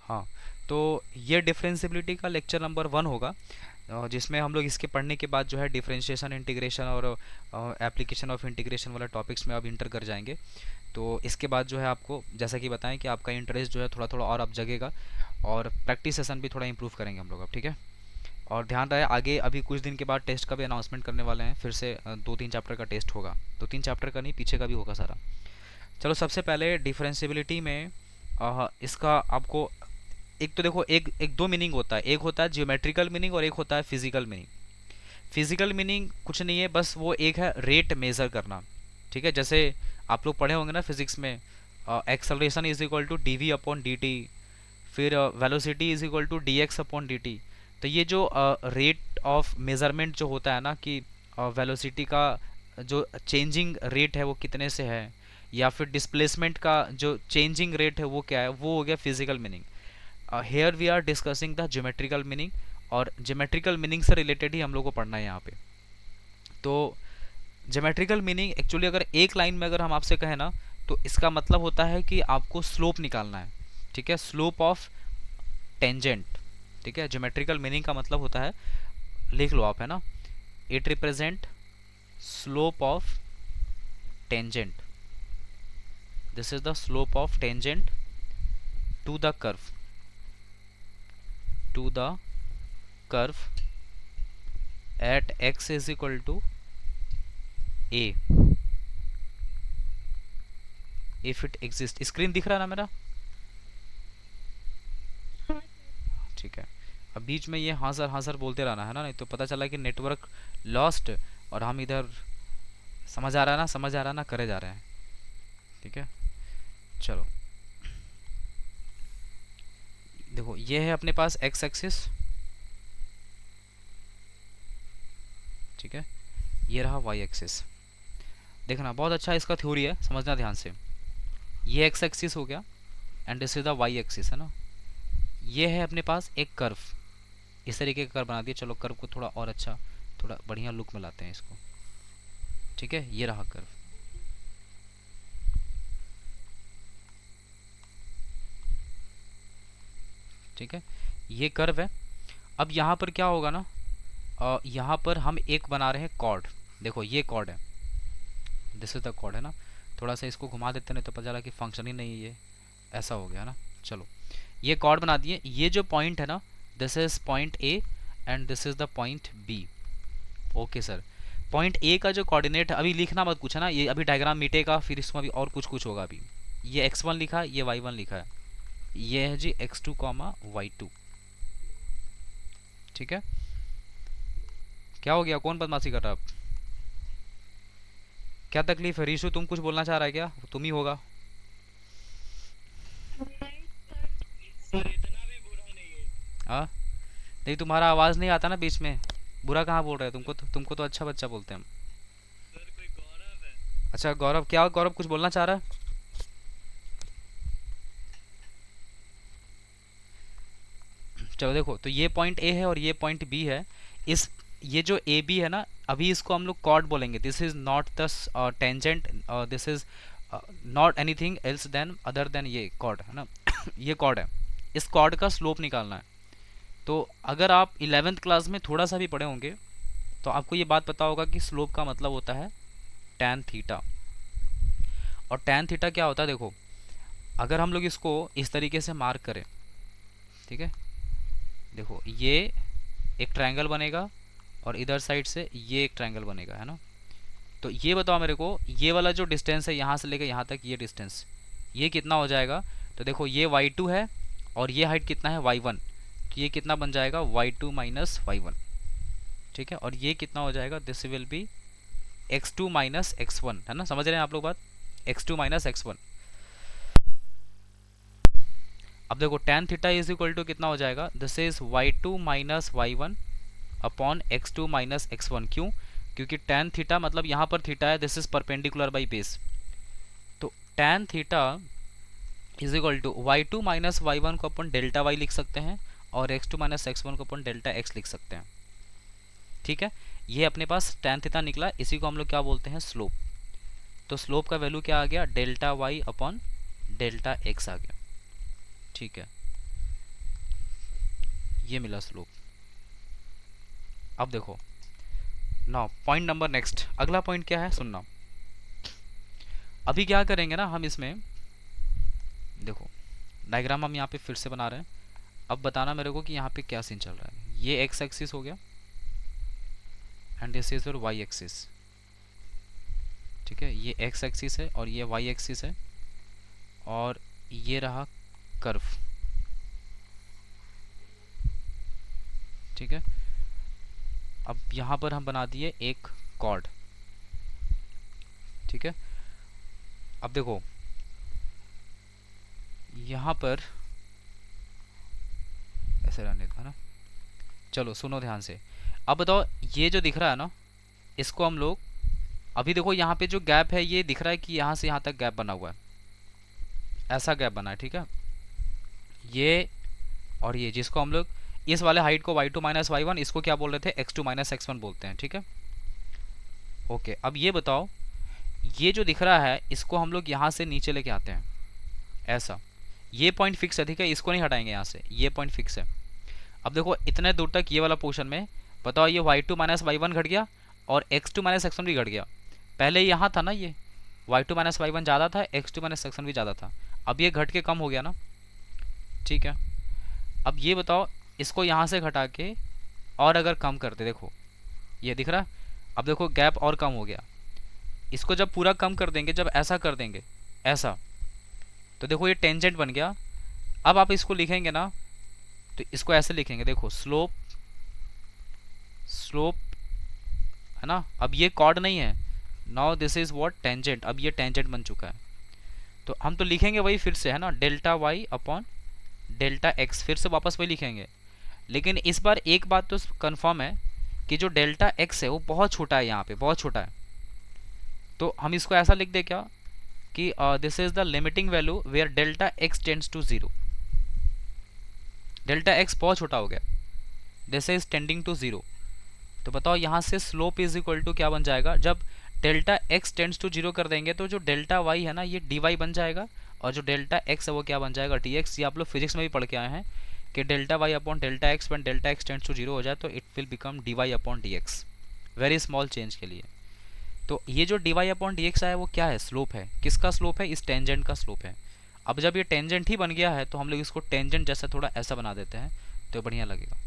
हाँ, तो ये डिफरेंशियबिलिटी का लेक्चर नंबर 1 होगा, जिसमें हम लोग इसके पढ़ने के बाद जो है डिफरेंशिएशन, इंटीग्रेशन और एप्लीकेशन ऑफ इंटीग्रेशन वाला टॉपिक्स में अब इंटर कर जाएंगे। तो इसके बाद जो है आपको जैसा कि बताएं कि आपका इंटरेस्ट जो है थोड़ा थोड़ा और अब जगेगा, और प्रैक्टिस सेशन भी थोड़ा इंप्रूव करेंगे हम लोग अब, ठीक है। और ध्यान रहे आगे अभी कुछ दिन के बाद टेस्ट का भी अनाउंसमेंट करने वाले हैं, फिर से 2-3 चैप्टर का टेस्ट होगा, 2-3 चैप्टर का नहीं, पीछे का भी होगा सारा। चलो सबसे पहले डिफरेंशियबिलिटी में इसका आपको एक तो देखो, एक एक दो मीनिंग होता है, एक होता है जियोमेट्रिकल मीनिंग और एक होता है फिजिकल मीनिंग। फिजिकल मीनिंग कुछ नहीं है, बस वो एक है रेट मेज़र करना, ठीक है। जैसे आप लोग पढ़े होंगे ना फिजिक्स में, acceleration is equal to D V upon D T, फिर velocity is equal to D X upon D T. तो ये जो रेट ऑफ मेज़रमेंट जो होता है ना, कि वेलोसिटी का जो चेंजिंग रेट है वो कितने से है, या फिर डिस्प्लेसमेंट का जो चेंजिंग रेट है वो क्या है, वो हो गया physical meaning. Here we are discussing the geometrical meaning, और ज्योमेट्रिकल मीनिंग से रिलेटेड ही हम लोग को पढ़ना है यहाँ पे। तो ज्योमेट्रिकल मीनिंग एक्चुअली अगर एक लाइन में अगर हम आपसे कहें ना, तो इसका मतलब होता है कि आपको स्लोप निकालना है, ठीक है, स्लोप ऑफ टेंजेंट, ठीक है। ज्योमेट्रिकल मीनिंग का मतलब होता है, लिख लो आप, है ना, it represent slope of tangent, this is the slope of tangent to the curve, to the curve at x is equal to a, if it exist. Screen दिख रहा है ना मेरा, ठीक है। अब बीच में ये हाजर हाजर बोलते रहना है ना, नहीं तो पता चला कि नेटवर्क लॉस्ट और हम इधर समझ आ रहा है ना, समझ आ रहा है ना करे जा रहे हैं, ठीक है। चलो देखो, ये है अपने पास एक्स एक्सिस, ठीक है, ये रहा वाई एक्सिस। देखना बहुत अच्छा इसका थ्योरी है, समझना ध्यान से। ये एक्स एक्सिस हो गया and this is the y axis, है ना। ये है अपने पास एक कर्व, इस तरीके का कर्व बना दिया। चलो कर्व को थोड़ा और अच्छा, थोड़ा बढ़िया लुक में लाते हैं इसको, ठीक है। ये रहा कर्व, ठीक है, ये कर्व है। अब यहाँ पर क्या होगा ना, यहाँ पर हम एक बना रहे हैं कॉर्ड, देखो ये कॉर्ड है, दिस इज द कॉर्ड, है ना। थोड़ा सा इसको घुमा देते हैं तो पता चला कि फंक्शन ही नहीं है, ये ऐसा हो गया ना। चलो ये कॉर्ड बना दिए, ये जो पॉइंट है ना, this is point A and this is the point B. Okay sir, point A का जो कोऑर्डिनेट है, अभी लिखना मत कुछ है ना, ये अभी डायग्राम मिटेगा, फिर इसमें अभी और कुछ कुछ होगा। अभी ये x1 लिखा है, ये y1 लिखा है, ये है जी x2 कॉमा y2, ठीक है। क्या हो गया, कौन बदमाशी कर रहा है अब? क्या तकलीफ है रीशु, तुम कुछ बोलना चाह रहा है क्या? तुम ही होगा। हाँ, नहीं तुम्हारा आवाज़ नहीं आता ना बीच में, बुरा कहाँ बोल रहे हैं तुमको, तुमको तो अच्छा बच्चा बोलते हैं हम। अच्छा गौरव, क्या गौरव कुछ बोलना चाह रहा है? चलो देखो, तो ये पॉइंट ए है और ये पॉइंट बी है। इस ये जो ए बी है ना, अभी इसको हम लोग कॉर्ड बोलेंगे, this is not the tangent, this is not anything else then other than ये कॉर्ड, है ना। ये कॉर्ड है, इस कॉर्ड का स्लोप निकालना है। तो अगर आप 11th क्लास में थोड़ा सा भी पढ़े होंगे तो आपको ये बात पता होगा कि स्लोप का मतलब होता है टैन थीटा। और टैन थीटा क्या होता है, देखो अगर हम लोग इसको इस तरीके से मार्क करें, ठीक है, देखो ये एक ट्रायंगल बनेगा और इधर साइड से ये एक ट्रायंगल बनेगा, है ना। तो ये बताओ मेरे को, ये वाला जो डिस्टेंस है यहाँ से लेकर यहाँ तक, ये डिस्टेंस ये कितना हो जाएगा? तो देखो ये y2 है और ये हाइट कितना है y1, तो ये कितना बन जाएगा y2 माइनस y1, ठीक है। और ये कितना हो जाएगा, this will be x2 minus x1, है ना, समझ रहे हैं आप लोग बात, x2 माइनस x1। अब देखो tan theta is equal to कितना हो जाएगा, this is y2 minus y1 upon x2 minus x1। क्यों? क्योंकि tan थीटा मतलब यहाँ पर थीटा है, this is perpendicular by base. तो tan theta is equal to y2 minus y1 को अपन डेल्टा y लिख सकते हैं और x2 माइनस x1 को अपन डेल्टा x लिख सकते हैं, ठीक है। ये अपने पास tan थीटा निकला, इसी को हम लोग क्या बोलते हैं, स्लोप। तो स्लोप का वैल्यू क्या आ गया, delta y upon delta x आ गया, ठीक है। ये मिला स्लोप। अब देखो नाउ पॉइंट नंबर नेक्स्ट, अगला पॉइंट क्या है सुनना। अभी क्या करेंगे ना हम इसमें, देखो डायग्राम हम यहाँ पे फिर से बना रहे हैं। अब बताना मेरे को कि यहाँ पे क्या सीन चल रहा है। ये एक्स एक्सिस हो गया and this is your y axis, ठीक है। ये एक्स एक्सिस है और ये वाई एक्सिस है और ये रहा कर्व, ठीक है। अब यहाँ पर हम बना दिए एक कॉर्ड, ठीक है। अब देखो यहाँ पर ऐसे रहने का ना, चलो सुनो ध्यान से। अब बताओ ये जो दिख रहा है ना, इसको हम लोग, अभी देखो यहाँ पे जो गैप है ये दिख रहा है कि यहाँ से यहाँ तक गैप बना हुआ है, ऐसा गैप बना है, ठीक है। ये और ये जिसको हम लोग इस वाले हाइट को y2 माइनस y1, इसको क्या बोल रहे थे x2 माइनस x1 बोलते हैं, ठीक है। ओके अब ये बताओ ये जो दिख रहा है इसको हम लोग यहाँ से नीचे लेके आते हैं ऐसा, ये पॉइंट फिक्स है, ठीक है। इसको नहीं हटाएंगे यहाँ से, ये पॉइंट फिक्स है। अब देखो इतने दूर तक ये वाला पोर्शन में बताओ ये y2 माइनस y1 घट गया और x2 माइनस x1 भी घट गया। पहले यहाँ था ना ये y2 माइनस y1 ज़्यादा था, x2 माइनस x1 भी ज़्यादा था, अब ये घट के कम हो गया ना, ठीक है। अब ये बताओ इसको यहाँ से घटा के और अगर कम करते, देखो ये दिख रहा है, अब देखो गैप और कम हो गया। इसको जब पूरा कम कर देंगे, जब ऐसा कर देंगे ऐसा, तो देखो ये टेंजेंट बन गया। अब आप इसको लिखेंगे ना तो इसको ऐसे लिखेंगे, देखो स्लोप, स्लोप है ना। अब ये कॉर्ड नहीं है, now this is what tangent, अब ये टेंजेंट बन चुका है। तो हम तो लिखेंगे वही फिर से है ना, delta y upon delta x, फिर से वापस वही लिखेंगे। लेकिन इस बार एक बात तो कंफर्म है कि जो डेल्टा एक्स है वो बहुत छोटा है, यहाँ पे बहुत छोटा है। तो हम इसको ऐसा लिख दे क्या कि this is the limiting value where delta x tends to 0। Delta x बहुत छोटा हो गया, दिस इज टेंडिंग टू 0। तो बताओ यहाँ से स्लोप इज इक्वल टू क्या बन जाएगा, जब डेल्टा एक्स टेंड्स टू 0 कर देंगे तो जो डेल्टा वाई है ना ये डी वाई बन जाएगा, और जो डेल्टा एक्स है वो क्या बन जाएगा डी एक्स। ये आप लोग फिजिक्स में भी पढ़ के आए हैं कि delta y upon delta x, when delta x tends to 0 हो जाए तो it will become d y upon d x, very small change के लिए। तो ये जो d y upon d x आया वो क्या है, स्लोप है। किसका स्लोप है, इस टेंजेंट का स्लोप है। अब जब ये टेंजेंट ही बन गया है तो हम लोग इसको टेंजेंट जैसा थोड़ा ऐसा बना देते हैं तो बढ़िया लगेगा,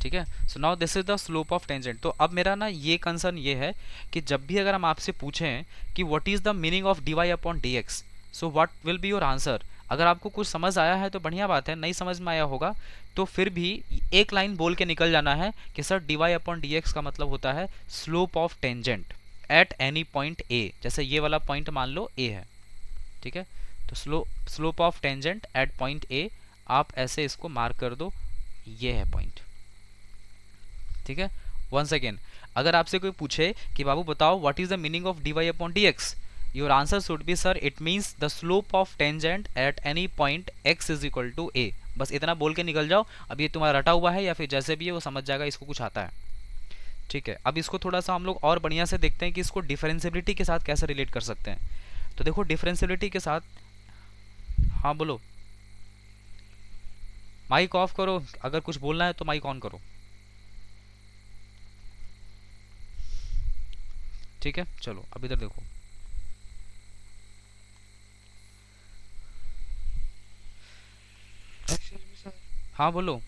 ठीक है। So now this is the slope of tangent. तो अब मेरा ना ये कंसर्न ये है कि जब भी अगर हम आपसे पूछें कि what is the meaning of d y upon d x, so what will be your answer. अगर आपको कुछ समझ आया है तो बढ़िया बात है, नहीं समझ में आया होगा तो फिर भी एक लाइन बोल के निकल जाना है कि sir d y upon d x का मतलब होता है slope of tangent at any point A. जैसे ये वाला पॉइंट मान लो ए है, ठीक है। तो slope of tangent eight point A, आप ऐसे इसको मार्क कर दो, ये है पॉइंट, ठीक है। वंस अगेन अगर आपसे कोई पूछे कि बाबू बताओ what is the meaning of d y upon d x, your answer should be sir it means the slope of tangent at any point x is equal to a. बस इतना बोल के निकल जाओ। अब ये तुम्हारा रटा हुआ है या फिर जैसे भी है वो समझ जाएगा, इसको कुछ आता है, ठीक है। अब इसको थोड़ा सा हम लोग और बढ़िया से देखते हैं कि इसको डिफरेंशियबिलिटी के साथ कैसे रिलेट कर सकते हैं। तो देखो डिफरेंशियबिलिटी के साथ, हाँ बोलो, माइक ऑफ करो, अगर कुछ बोलना है तो माइक ऑन करो, ठीक है। चलो अब इधर देखो, हाँ बोलो।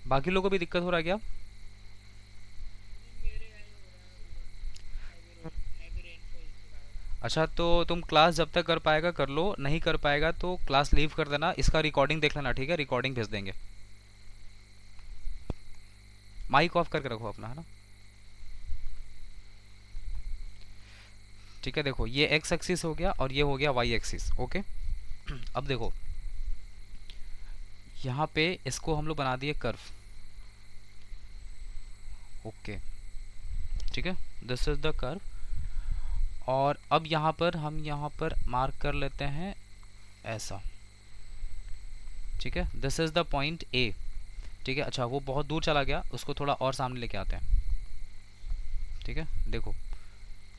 बाकी लोगों को भी दिक्कत हो रहा है क्या? अच्छा तो तुम क्लास जब तक कर पाएगा कर लो, नहीं कर पाएगा तो क्लास लीव कर देना, इसका रिकॉर्डिंग देख लेना, ठीक है। रिकॉर्डिंग भेज देंगे। माइक ऑफ करके रखो अपना, है ना, ठीक है। देखो ये एक्स एक्सिस हो गया और ये हो गया वाई एक्सिस, ओके। अब देखो यहाँ पे इसको हम लोग बना दिए कर्व, ओके, ठीक है। This is the curve. और अब यहाँ पर हम यहाँ पर मार्क कर लेते हैं ऐसा, ठीक है। This is the point A, ठीक है। अच्छा वो बहुत दूर चला गया, उसको थोड़ा और सामने लेके आते हैं, ठीक है। देखो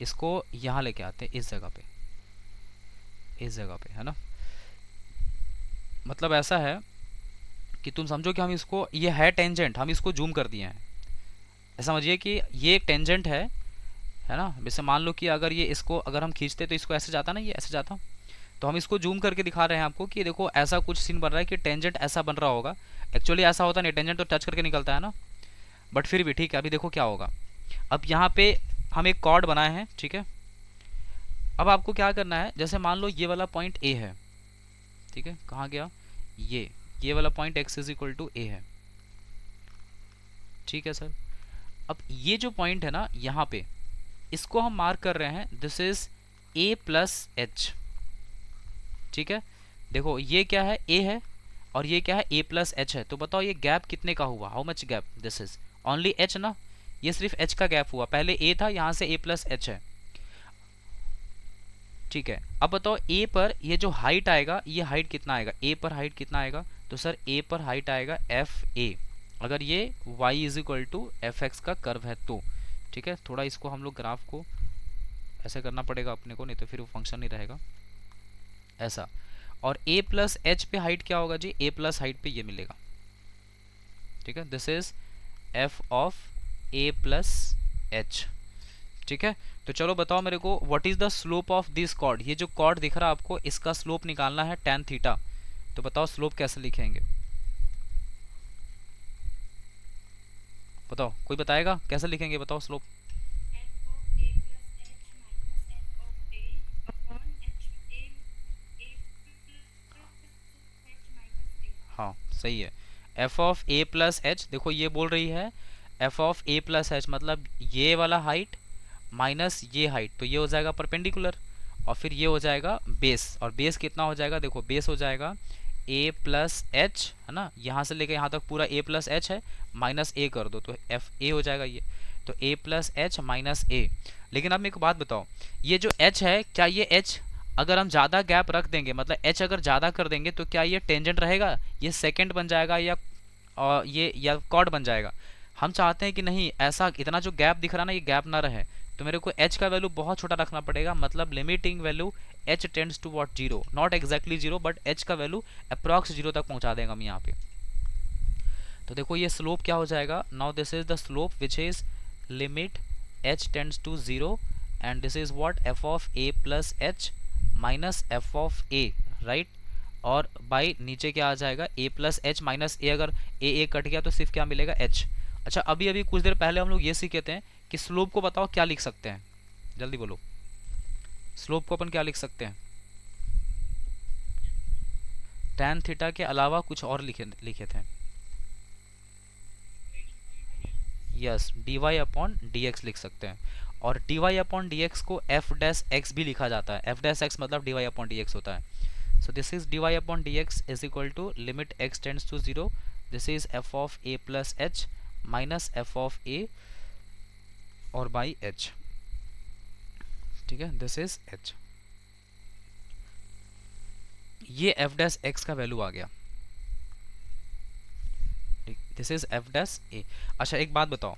इसको यहाँ लेके आते हैं, इस जगह पे, इस जगह पे, है ना। मतलब ऐसा है कि तुम समझो कि हम इसको, ये है टेंजेंट, हम इसको जूम कर दिए हैं। ऐसा समझिए कि ये एक टेंजेंट है ना। जैसे मान लो कि अगर ये इसको अगर हम खींचते तो इसको ऐसे जाता ना, ये ऐसे जाता। तो हम इसको जूम करके दिखा रहे हैं आपको कि देखो ऐसा कुछ सीन बन रहा है कि टेंजेंट ऐसा बन रहा होगा। एक्चुअली ऐसा होता नहीं, टेंजेंट तो टच करके निकलता है ना, बट फिर भी ठीक है। अभी देखो क्या होगा। अब यहाँ पे हम एक कॉर्ड बनाए हैं, ठीक है। अब आपको क्या करना है, जैसे मान लो ये वाला पॉइंट ए है, ठीक है। कहाँ गया ये वाला point x is equal to a है, ठीक है सर। अब ये जो पॉइंट है ना यहाँ पे, इसको हम मार्क कर रहे हैं, this is a plus H, ठीक है। देखो ये क्या है, a है, और ये क्या है, a प्लस एच है। तो बताओ ये गैप कितने का हुआ, how much gap, this is only h ना, ये सिर्फ h का गैप हुआ। पहले a था, यहाँ से a प्लस एच है, ठीक है। अब बताओ a पर ये जो हाइट आएगा, ये हाइट कितना आएगा, a पर हाइट कितना आएगा, तो सर a पर हाइट आएगा एफ ए, अगर ये y is equal to f x का कर्व है तो, ठीक है। थोड़ा इसको हम लोग ग्राफ को ऐसे करना पड़ेगा अपने को, नहीं तो फिर वो फंक्शन नहीं रहेगा ऐसा। और a प्लस एच पे हाइट क्या होगा जी, a प्लस हाइट पे ये मिलेगा, ठीक है। This is f of a plus H, ठीक है। तो चलो बताओ मेरे को, what is the slope of this cord. ये जो कॉर्ड दिख रहा है आपको, इसका स्लोप निकालना है tan थीटा। तो बताओ स्लोप कैसे लिखेंगे, बताओ कोई बताएगा कैसे लिखेंगे, बताओ स्लोप। हाँ सही है, f of a plus H. देखो ये बोल रही है f of a plus h, मतलब ये वाला हाइट माइनस ये हाइट, तो ये हो जाएगा परपेंडिकुलर, और फिर ये हो जाएगा बेस। और बेस कितना हो जाएगा, देखो बेस हो जाएगा a प्लस एच, है ना। यहाँ से लेके यहाँ तक पूरा a प्लस एच है, माइनस a कर दो तो एफ ए हो जाएगा ये, तो a प्लस एच माइनस ए। लेकिन अब मेरे को बात बताओ, ये जो h है, क्या ये h अगर हम ज़्यादा गैप रख देंगे, मतलब h अगर ज़्यादा कर देंगे, तो क्या ये टेंजेंट रहेगा, ये सेकेंड बन जाएगा, या ये या कॉर्ड बन जाएगा। हम चाहते हैं कि नहीं, ऐसा इतना जो गैप दिख रहा ना, ये गैप ना रहे, तो मेरे को h का वैल्यू बहुत छोटा रखना पड़ेगा। मतलब limiting value h tends to what, zero, not exactly zero, but h का वैल्यू अप्रॉक्स जीरो तक पहुंचा देंगे हम यहाँ पे। तो देखो ये स्लोप क्या हो जाएगा, now this is the slope which is limit h tends to zero, and this is what, f of a plus h minus f of a, right. और बाई नीचे क्या आ जाएगा, a plus h minus A, अगर a cut गया तो सिर्फ क्या मिलेगा, h। अच्छा अभी अभी कुछ देर पहले हम लोग ये सीखे थे कि स्लोप को बताओ क्या लिख सकते हैं, जल्दी बोलो, स्लोप को अपन क्या लिख सकते हैं। tan थीटा के अलावा कुछ और लिखे थे, yes dy upon d x लिख सकते हैं। और dy अपॉन डी एक्स को f डैश एक्स भी लिखा जाता है, f डैश एक्स मतलब dy अपॉन डी एक्स होता है। So this is dy upon dx is equal to limit x tends to 0. This is f of a plus h minus f of a और by h, ठीक है। this is h, ये f dash x का value आ गया, this is f dash a। अच्छा एक बात बताओ,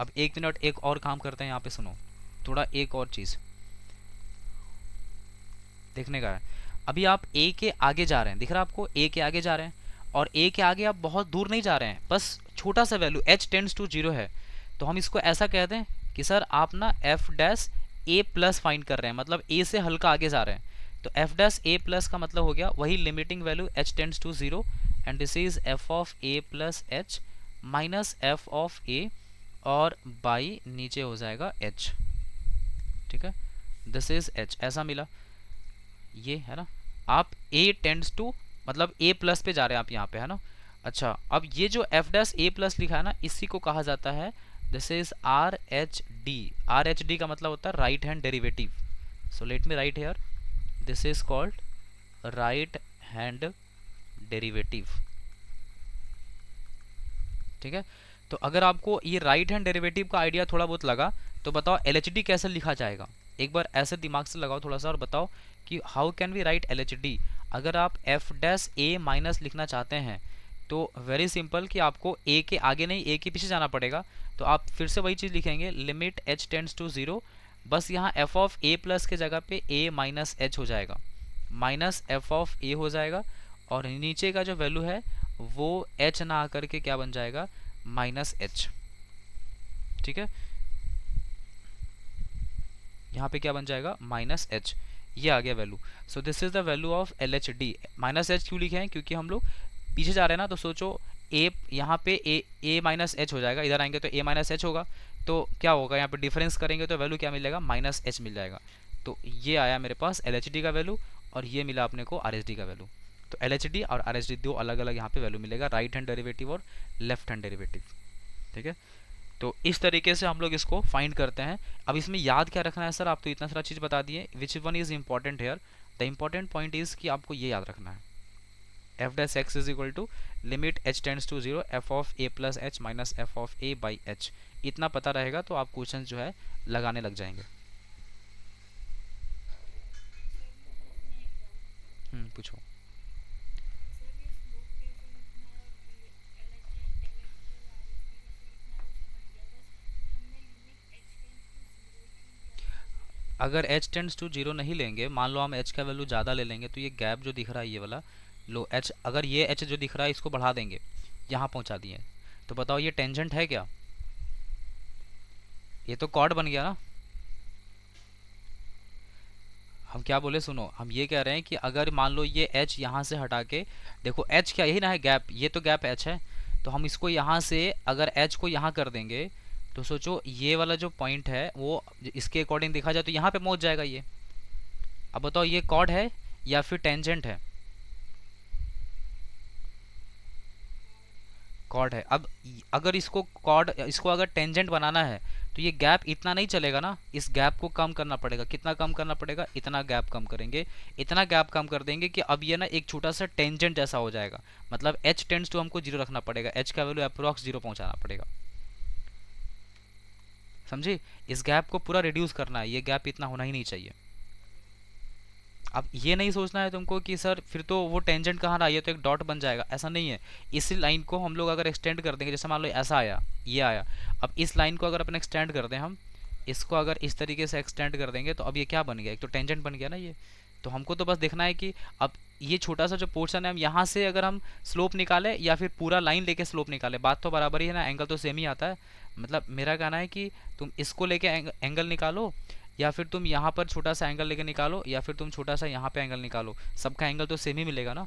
अब एक मिनट एक और काम करते हैं यहाँ पे, सुनो थोड़ा, एक और चीज़ देखने का है। अभी आप a के आगे जा रहे हैं, दिख रहा है आपको, a के आगे जा रहे हैं, और a के आगे आप बहुत दूर नहीं जा रहे हैं, बस छोटा सा value h tends to zero है। तो हम इसको ऐसा कहते हैं कि सर आप ना f dash a plus find कर रहे हैं, मतलब a से हल्का आगे जा रहे हैं। तो f डैश a प्लस का मतलब हो गया वही limiting value h tends to zero, and this is f of a plus h minus f of a, और बाई नीचे हो जाएगा h, ठीक है। दिस इज h, ऐसा मिला, ये है ना। आप a टेंड्स टू मतलब a प्लस पे जा रहे हैं आप यहाँ पे, है ना। अच्छा अब ये जो f डैश a प्लस लिखा है ना, इसी को कहा जाता है, this is R H D. R H D का मतलब होता है right hand derivative. So let me write here, this is called right hand derivative, ठीक है। तो अगर आपको ये राइट हैंड डेरिवेटिव का आइडिया थोड़ा बहुत लगा, तो बताओ LHD कैसे लिखा जाएगा, एक बार ऐसे दिमाग से लगाओ थोड़ा सा और बताओ कि how can we write LHD। अगर आप f डैश a माइनस लिखना चाहते हैं, तो वेरी सिंपल कि आपको a के आगे नहीं a के पीछे जाना पड़ेगा। तो आप फिर से वही चीज़ लिखेंगे, limit h tends to zero, बस यहाँ एफ ऑफ ए प्लस के जगह पे ए माइनस एच हो जाएगा, माइनस एफ ऑफ ए हो जाएगा, और नीचे का जो वैल्यू है वो एच ना आकर के क्या बन जाएगा, माइनस एच। ठीक है, यहाँ पे क्या बन जाएगा, माइनस एच, ये आ गया value. So this is the value of L H D. Minus H क्यों लिखे हैं, क्योंकि हम लोग पीछे जा रहे हैं ना, तो सोचो ए यहाँ पे ए माइनस एच हो जाएगा, इधर आएंगे तो ए माइनस एच होगा, तो क्या होगा यहाँ पे डिफरेंस करेंगे तो वैल्यू क्या मिलेगा, माइनस एच मिल जाएगा। तो ये आया मेरे पास एल एच डी का वैल्यू, और ये मिला अपने को आर एच डी का वैल्यू। तो एल एच डी और आर एच डी दो अलग अलग यहाँ पे वैल्यू मिलेगा, राइट हैंड डेरिवेटिव और लेफ्ट हैंड डेरिवेटिव। ठीक है, तो इस तरीके से हम लोग इसको फाइंड करते हैं। अब इसमें याद क्या रखना है सर, आप तो इतना सारा चीज़ बता दिए, which one is important here, the important point is कि आपको ये याद रखना है, f dash x is equal to limit h tends to zero f of a plus h minus f of a by h. इतना पता रहेगा तो आप क्वेश्चन जो है लगाने लग जाएंगे। पूछो। अगर h टेंड्स टू जीरो नहीं लेंगे, मान लो हम h का वैल्यू ज़्यादा ले लेंगे, तो ये गैप जो दिख रहा है ये वाला, लो h, अगर ये h जो दिख रहा है इसको बढ़ा देंगे, यहाँ पहुँचा दिए, तो बताओ ये टेंजेंट है क्या, ये तो कॉर्ड बन गया ना। हम क्या बोले सुनो, हम ये कह रहे हैं कि अगर मान लो ये h यहाँ से हटा के, देखो h क्या यही ना है गैप, ये तो गैप h है, तो हम इसको यहाँ से अगर h को यहाँ कर देंगे, तो सोचो ये वाला जो पॉइंट है वो इसके अकॉर्डिंग देखा जाए तो यहाँ पे पहुँच जाएगा ये। अब बताओ ये कॉर्ड है या फिर टेंजेंट है, कॉर्ड है। अब अगर इसको कॉर्ड, इसको अगर टेंजेंट बनाना है तो ये गैप इतना नहीं चलेगा ना, इस गैप को कम करना पड़ेगा। कितना कम करना पड़ेगा, इतना गैप कम करेंगे, इतना गैप कम कर देंगे कि अब ये ना एक छोटा सा टेंजेंट जैसा हो जाएगा। मतलब h टेंड्स टू हमको जीरो रखना पड़ेगा, h का वैल्यू अप्रोक्स जीरो पहुंचाना पड़ेगा, समझे। इस गैप को पूरा रिड्यूस करना है, ये गैप इतना होना ही नहीं चाहिए। अब ये नहीं सोचना है तुमको कि सर फिर तो वो टेंजेंट कहाँ रहा, ये तो एक डॉट बन जाएगा, ऐसा नहीं है। इसी लाइन को हम लोग अगर एक्सटेंड कर देंगे, जैसे मान लो ऐसा आया, ये आया, अब इस लाइन को अगर अपन एक्सटेंड कर दें, हम इसको अगर इस तरीके से एक्सटेंड कर देंगे, तो अब ये क्या बन गया, एक तो टेंजेंट बन गया ना ये। तो हमको तो बस देखना है कि अब ये छोटा सा जो पोर्शन है, हम यहाँ से अगर हम स्लोप निकालें या फिर पूरा लाइन लेके स्लोप निकाले, बात तो बराबर ही है ना, एंगल तो सेम ही आता है। मतलब मेरा कहना है कि तुम इसको लेके एंगल निकालो, या फिर तुम यहाँ पर छोटा सा एंगल लेके निकालो, या फिर तुम छोटा सा यहाँ पे एंगल निकालो, सबका एंगल तो सेम ही मिलेगा ना।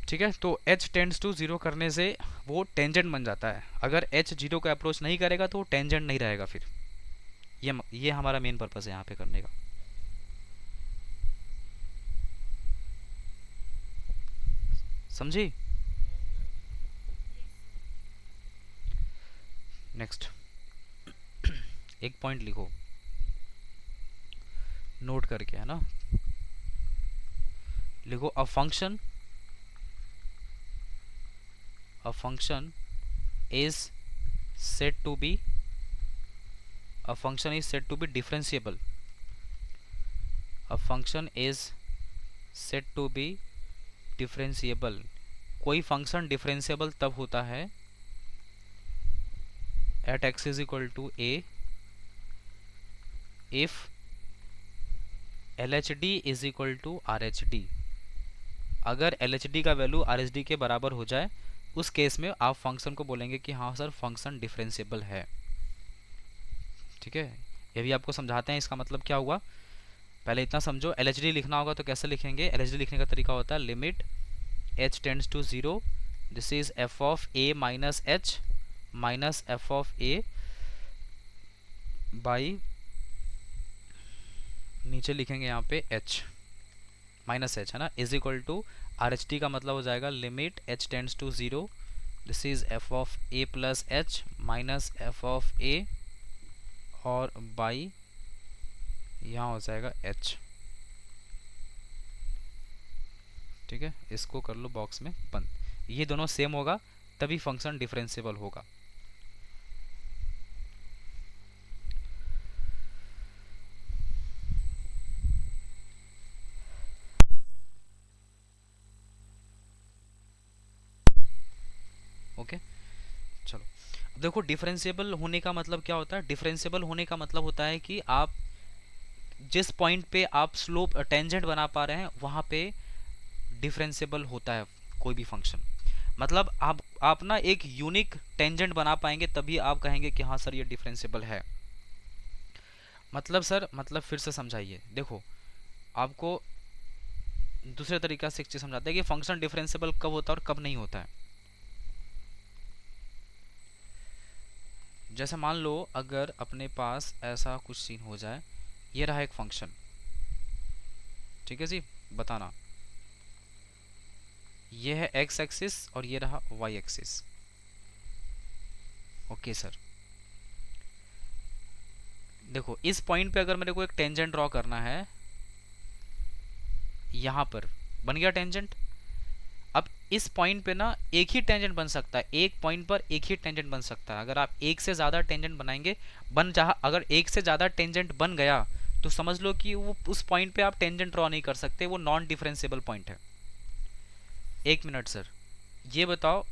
ठीक है, तो h टेंड्स टू जीरो करने से वो टेंजेंट बन जाता है, अगर h जीरो को अप्रोच नहीं करेगा तो वो टेंजेंट नहीं रहेगा फिर। ये हमारा मेन पर्पस है यहाँ पे करने का। समझी। नेक्स्ट एक पॉइंट लिखो नोट करके, है ना, लिखो a function is said to be a function is said to be differentiable. A function is said to be differentiable. कोई फंक्शन डिफरेंशिएबल तब होता है at x is equal to a if LHD is equal to RHD। अगर LHD का value RHD के बराबर हो जाए, उस केस में आप फंक्शन को बोलेंगे कि हाँ सर फंक्शन डिफरेंशिएबल है। ठीक है, ये भी आपको समझाते हैं इसका मतलब क्या हुआ। पहले इतना समझो, LHD लिखना होगा तो कैसे लिखेंगे, LHD लिखने का तरीका होता है limit h tends to zero, this is f of a minus h minus f of a by, नीचे लिखेंगे यहाँ पे h माइनस एच, है ना, is equal to R H T का मतलब हो जाएगा limit h tends to zero, this is f of a plus h minus f of a, और बाई यहाँ हो जाएगा h। ठीक है, इसको कर लो बॉक्स में बंद, ये दोनों सेम होगा तभी फंक्शन डिफरेंशिएबल होगा। ओके, चलो अब देखो, डिफरेंशिएबल होने का मतलब क्या होता है? डिफरेंशिएबल होने का मतलब होता है कि आप जिस पॉइंट पे आप स्लोप टेंजेंट बना पा रहे हैं वहां पे डिफरेंशिएबल होता है कोई भी फंक्शन। मतलब आप ना एक यूनिक टेंजेंट बना पाएंगे तभी आप कहेंगे कि हाँ सर ये डिफरेंशिएबल है। मतलब सर, मतलब फिर से समझाइए। देखो, आपको दूसरे तरीका से एक चीज समझाते हैं कि फंक्शन डिफरेंशिएबल कब होता है और कब नहीं होता है। जैसे मान लो अगर अपने पास ऐसा कुछ सीन हो जाए, ये रहा एक फंक्शन, ठीक है जी, बताना, ये है एक्स एक्सिस और ये रहा वाई एक्सिस। ओके सर, देखो इस पॉइंट पे अगर मेरे को एक टेंजेंट ड्रॉ करना है, यहां पर बन गया टेंजेंट। अब इस पॉइंट पे ना एक ही टेंजेंट बन सकता है, एक पॉइंट पर एक ही टेंजेंट बन सकता है। अगर आप एक से ज्यादा टेंजेंट बनाएंगे, अगर एक से ज्यादा टेंजेंट बन गया तो समझ लो कि वो उस पॉइंट पे आप टेंजेंट ड्रॉ नहीं कर सकते, वो नॉन डिफरेंशिएबल पॉइंट है। एक मिनट सर, ये बताओ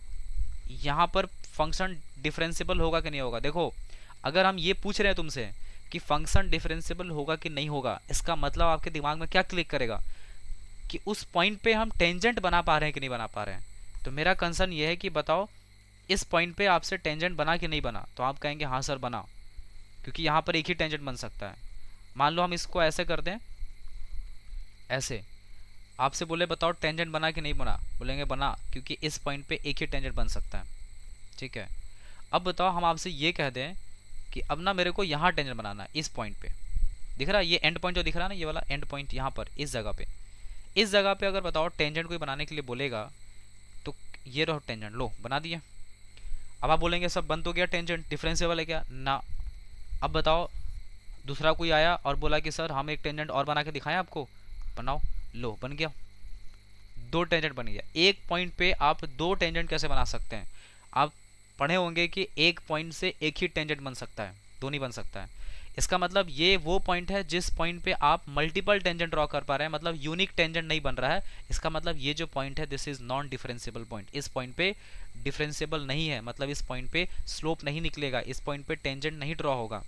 यहाँ पर फंक्शन डिफरेंशिएबल होगा कि नहीं होगा? देखो, अगर हम ये पूछ रहे हैं तुमसे कि फंक्शन डिफरेंशिएबल होगा कि नहीं होगा, इसका मतलब आपके दिमाग में क्या क्लिक करेगा कि उस पॉइंट पे हम टेंजेंट बना पा रहे हैं कि नहीं बना पा रहे हैं। तो मेरा कंसर्न ये है कि बताओ इस पॉइंट पे आपसे टेंजेंट बना कि नहीं बना, तो आप कहेंगे हाँ सर बना, क्योंकि यहाँ पर एक ही टेंजेंट बन सकता है। मान लो हम इसको ऐसे कर दें, ऐसे आपसे बोले बताओ टेंजेंट बना कि नहीं बना, बोलेंगे बना, क्योंकि इस पॉइंट पे एक ही टेंजेंट बन सकता है। ठीक है, अब बताओ हम आपसे ये कह दें कि अब ना मेरे को यहाँ टेंजेंट बनाना है, इस पॉइंट पे दिख रहा है ये एंड पॉइंट जो दिख रहा है ना, ये वाला एंड पॉइंट यहाँ पर इस जगह पे, इस जगह पे अगर बताओ टेंजेंट कोई बनाने के लिए बोलेगा तो ये रहो टेंजेंट, लो बना दिया। अब आप बोलेंगे सब बन तो गया, टेंजेंट डिफरेंशिएबल है क्या ना। अब बताओ दूसरा कोई आया और बोला कि सर हम एक टेंजेंट और बना के दिखाएं आपको, बनाओ, लो बन गया, दो टेंजेंट बन गया। एक पॉइंट पे आप दो टेंजेंट कैसे बना सकते हैं? आप पढ़े होंगे कि एक पॉइंट से एक ही टेंजेंट बन सकता है, दो नहीं बन सकता है। इसका मतलब ये वो पॉइंट है जिस पॉइंट पे आप मल्टीपल टेंजेंट ड्रॉ कर पा रहे हैं, मतलब यूनिक टेंजेंट नहीं बन रहा है। इसका मतलब ये जो पॉइंट है this is non differentiable point, इस पॉइंट पे डिफरेंशिएबल नहीं है, मतलब इस पॉइंट पे स्लोप नहीं निकलेगा, इस पॉइंट पे टेंजेंट नहीं ड्रॉ होगा।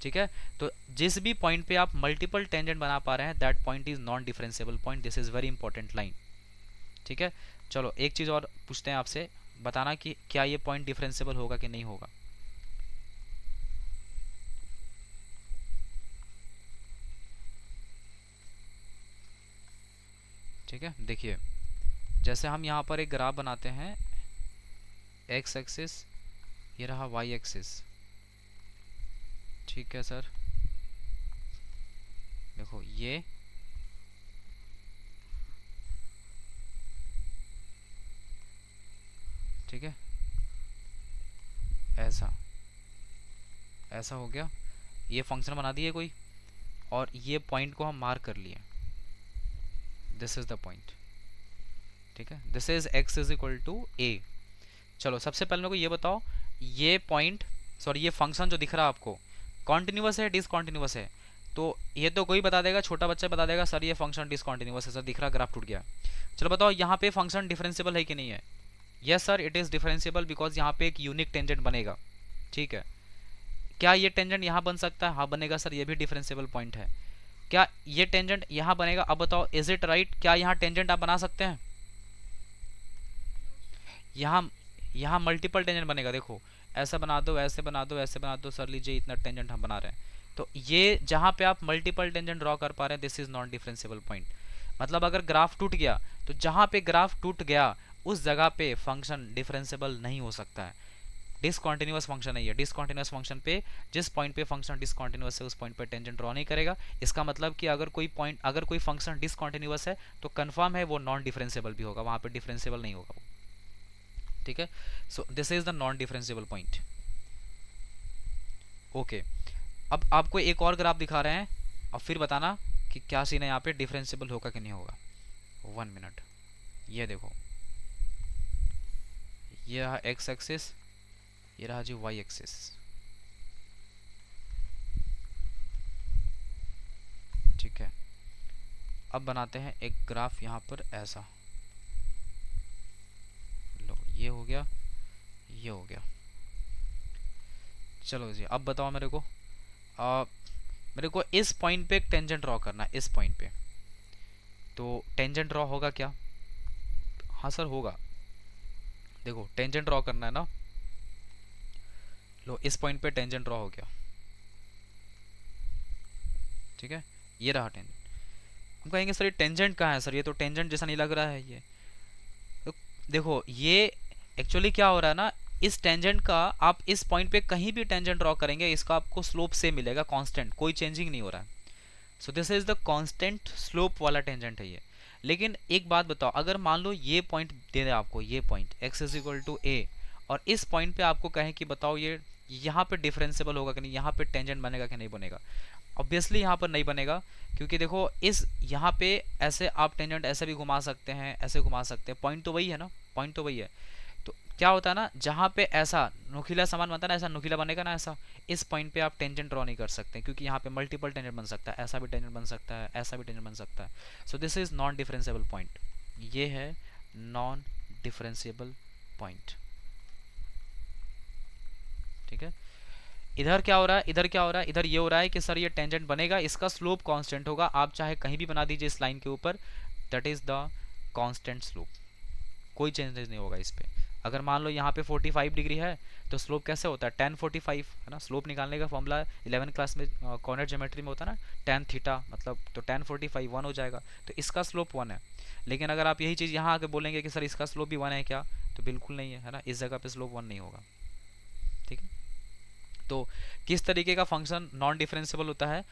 ठीक है, तो जिस भी पॉइंट पे आप मल्टीपल टेंजेंट बना पा रहे हैं that point is non differentiable point, this is very important line. ठीक है, चलो एक चीज और पूछते हैं आपसे, बताना कि क्या ये पॉइंट डिफरेंशिएबल होगा कि नहीं होगा। ठीक है, देखिए जैसे हम यहाँ पर एक ग्राफ बनाते हैं, एक्स एक्सिस, ये रहा वाई एक्सिस। ठीक है सर, देखो ये, ठीक है, ऐसा ऐसा हो गया, ये फंक्शन बना दिए कोई, और ये पॉइंट को हम मार्क कर लिए, दिस इज द पॉइंट। ठीक है, this is x is equal to a. चलो सबसे पहले मेरे को ये बताओ, ये पॉइंट, सॉरी ये फंक्शन जो दिख रहा है आपको, कॉन्टिन्यूस है डिसकॉन्टिन्यूस है? तो ये तो कोई बता देगा, छोटा बच्चा बता देगा सर ये फंक्शन डिसकॉन्टिन्यूस है, सर दिख रहा ग्राफ टूट गया। चलो बताओ यहाँ पे फंक्शन डिफरेंशिएबल है कि नहीं है? Yes sir it is differentiable because यहाँ पे एक यूनिक टेंजेंट बनेगा। ठीक है, क्या ये टेंजेंट यहाँ बन सकता है? हाँ बनेगा सर, ये भी डिफरेंशिएबल पॉइंट है। क्या ये टेंजेंट यहाँ बनेगा? अब बताओ इज इट राइट, क्या यहाँ टेंजेंट आप बना सकते हैं? यहाँ यहाँ मल्टीपल टेंजेंट बनेगा, देखो ऐसा बना दो, ऐसे बना दो, ऐसे बना दो, सर लीजिए इतना टेंजेंट हम बना रहे हैं। तो ये जहाँ पे आप मल्टीपल टेंजेंट ड्रॉ कर पा रहे हैं this is non differentiable point. मतलब अगर ग्राफ टूट गया तो जहाँ पे ग्राफ टूट गया उस जगह पे फंक्शन डिफरेंशिएबल नहीं हो सकता है, डिसकॉन्टिन्यूअस फंक्शन है ये। डिसकॉन्टिन्यूअस फंक्शन पे जिस पॉइंट पे फंक्शन डिसकॉन्टिन्यूअस है उस पॉइंट पे टेंजेंट ड्रॉ नहीं करेगा। इसका मतलब कि अगर कोई फंक्शन डिसकॉन्टिन्यूअस है तो कंफर्म है वो नॉन डिफरेंशिएबल भी होगा, वहां पे डिफरेंशिएबल नहीं होगा वो। ठीक है, so this is the non differentiable point. Okay, अब आपको एक और ग्राफ दिखा रहे हैं, अब फिर बताना कि क्या सीन है यहाँ पे, डिफरेंशिएबल होगा कि नहीं होगा। 1 मिनट, ये देखो, ये रहा एक्स एक्सिस, ये रहा जी वाई एक्सिस। ठीक है, अब बनाते हैं एक ग्राफ यहाँ पर ऐसा, लो ये हो गया, ये हो गया। चलो जी अब बताओ मेरे को, आ, मेरे को इस पॉइंट पे एक टेंजेंट ड्रॉ करना है, इस पॉइंट पे। तो टेंजेंट ड्रॉ होगा क्या? हाँ सर होगा। देखो टेंजेंट ड्रॉ करना है ना, लो इस पॉइंट पे टेंजेंट ड्रॉ हो गया, ठीक है, ये रहा टेंजेंट। हम कहेंगे सर ये टेंजेंट कहाँ है सर, ये तो टेंजेंट जैसा नहीं लग रहा है ये। तो देखो ये एक्चुअली क्या हो रहा है ना, इस टेंजेंट का आप इस पॉइंट पे कहीं भी टेंजेंट ड्रॉ करेंगे इसका आपको स्लोप सेम मिलेगा, कांस्टेंट, कोई चेंजिंग नहीं हो रहा है। So this is the constant slope वाला टेंजेंट है ये। लेकिन एक बात बताओ, अगर मान लो ये पॉइंट दे दे आपको, ये point x is equal to a, और इस पॉइंट पे आपको कहें कि बताओ ये यहाँ पे डिफरेंशिएबल होगा कि नहीं, यहाँ पे टेंजेंट बनेगा कि नहीं बनेगा? ऑब्वियसली यहाँ पर नहीं बनेगा, क्योंकि देखो इस यहाँ पे ऐसे आप टेंजेंट ऐसे भी घुमा सकते हैं, ऐसे घुमा सकते हैं, पॉइंट तो वही है ना, पॉइंट तो वही है। तो क्या होता है ना, जहाँ पे ऐसा नुकीला सामान बनता है ना, ऐसा नुकीला बनेगा ना ऐसा, इस पॉइंट पे आप टेंजेंट ड्रॉ नहीं कर सकते, क्योंकि यहाँ पे मल्टीपल टेंजेंट बन सकता है, ऐसा भी टेंजेंट बन सकता है, ऐसा भी टेंजेंट बन सकता है। So this is non differentiable point, ये है नॉन डिफरेंशिएबल पॉइंट, ठीक है। इधर क्या हो रहा है, इधर क्या हो रहा है, इधर ये हो रहा है कि सर ये टेंजेंट बनेगा, इसका स्लोप कांस्टेंट होगा, आप चाहे कहीं भी बना दीजिए इस लाइन के ऊपर, that is the constant slope, कोई चेंजेस नहीं होगा इस पे। अगर मान लो यहाँ पे 45 डिग्री है तो स्लोप कैसे होता है, tan 45 है ना, स्लोप निकालने का फॉर्मूला 11 क्लास में कॉर्नर ज्योमेट्री में होता है ना, tan थीटा मतलब, तो tan 45 1 हो जाएगा, तो इसका स्लोप 1 है। लेकिन अगर आप यही चीज़ यहाँ आके बोलेंगे कि सर इसका स्लोप भी 1 है क्या, तो बिल्कुल नहीं है ना, इस जगह पे स्लोप 1 नहीं होगा, ठीक है। तो किस तरीके का फंक्शन नॉन डिफरेंशिएबल होता है?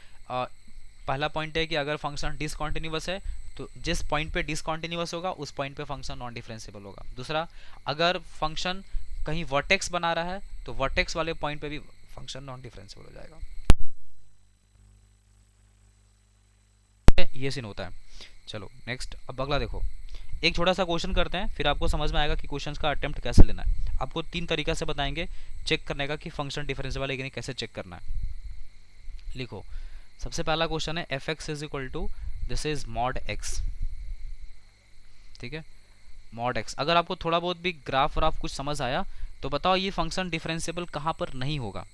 पहला पॉइंट है कि अगर फंक्शन डिसकंटिन्यूअस है तो जिस पॉइंट पे डिसकंटिन्यूअस होगा उस पॉइंट पे फंक्शन नॉन डिफरेंशिएबल होगा। दूसरा, अगर फंक्शन कहीं वर्टेक्स बना रहा है तो वर्टेक्स वाले पॉइंट पे भी फंक्शन नॉन डिफरेंशिएबल हो जाएगा। ये सीन होता है। चलो नेक्स्ट, अब अगला देखो, एक छोटा सा क्वेश्चन करते हैं, फिर आपको समझ में आएगा कि क्वेश्चन का अटेम्प्ट कैसे लेना है। आपको 3 तरीका से बताएंगे चेक करने का कि फंक्शन डिफरेंशिएबल है कि नहीं, कैसे चेक करना है। लिखो, सबसे पहला क्वेश्चन है f x is equal to, this is mod x, ठीक है, मॉड एक्स। अगर आपको थोड़ा बहुत भी ग्राफ और आप कुछ समझ आया तो बताओ ये फंक्शन डिफरेंशिएबल कहाँ पर नहीं होगा?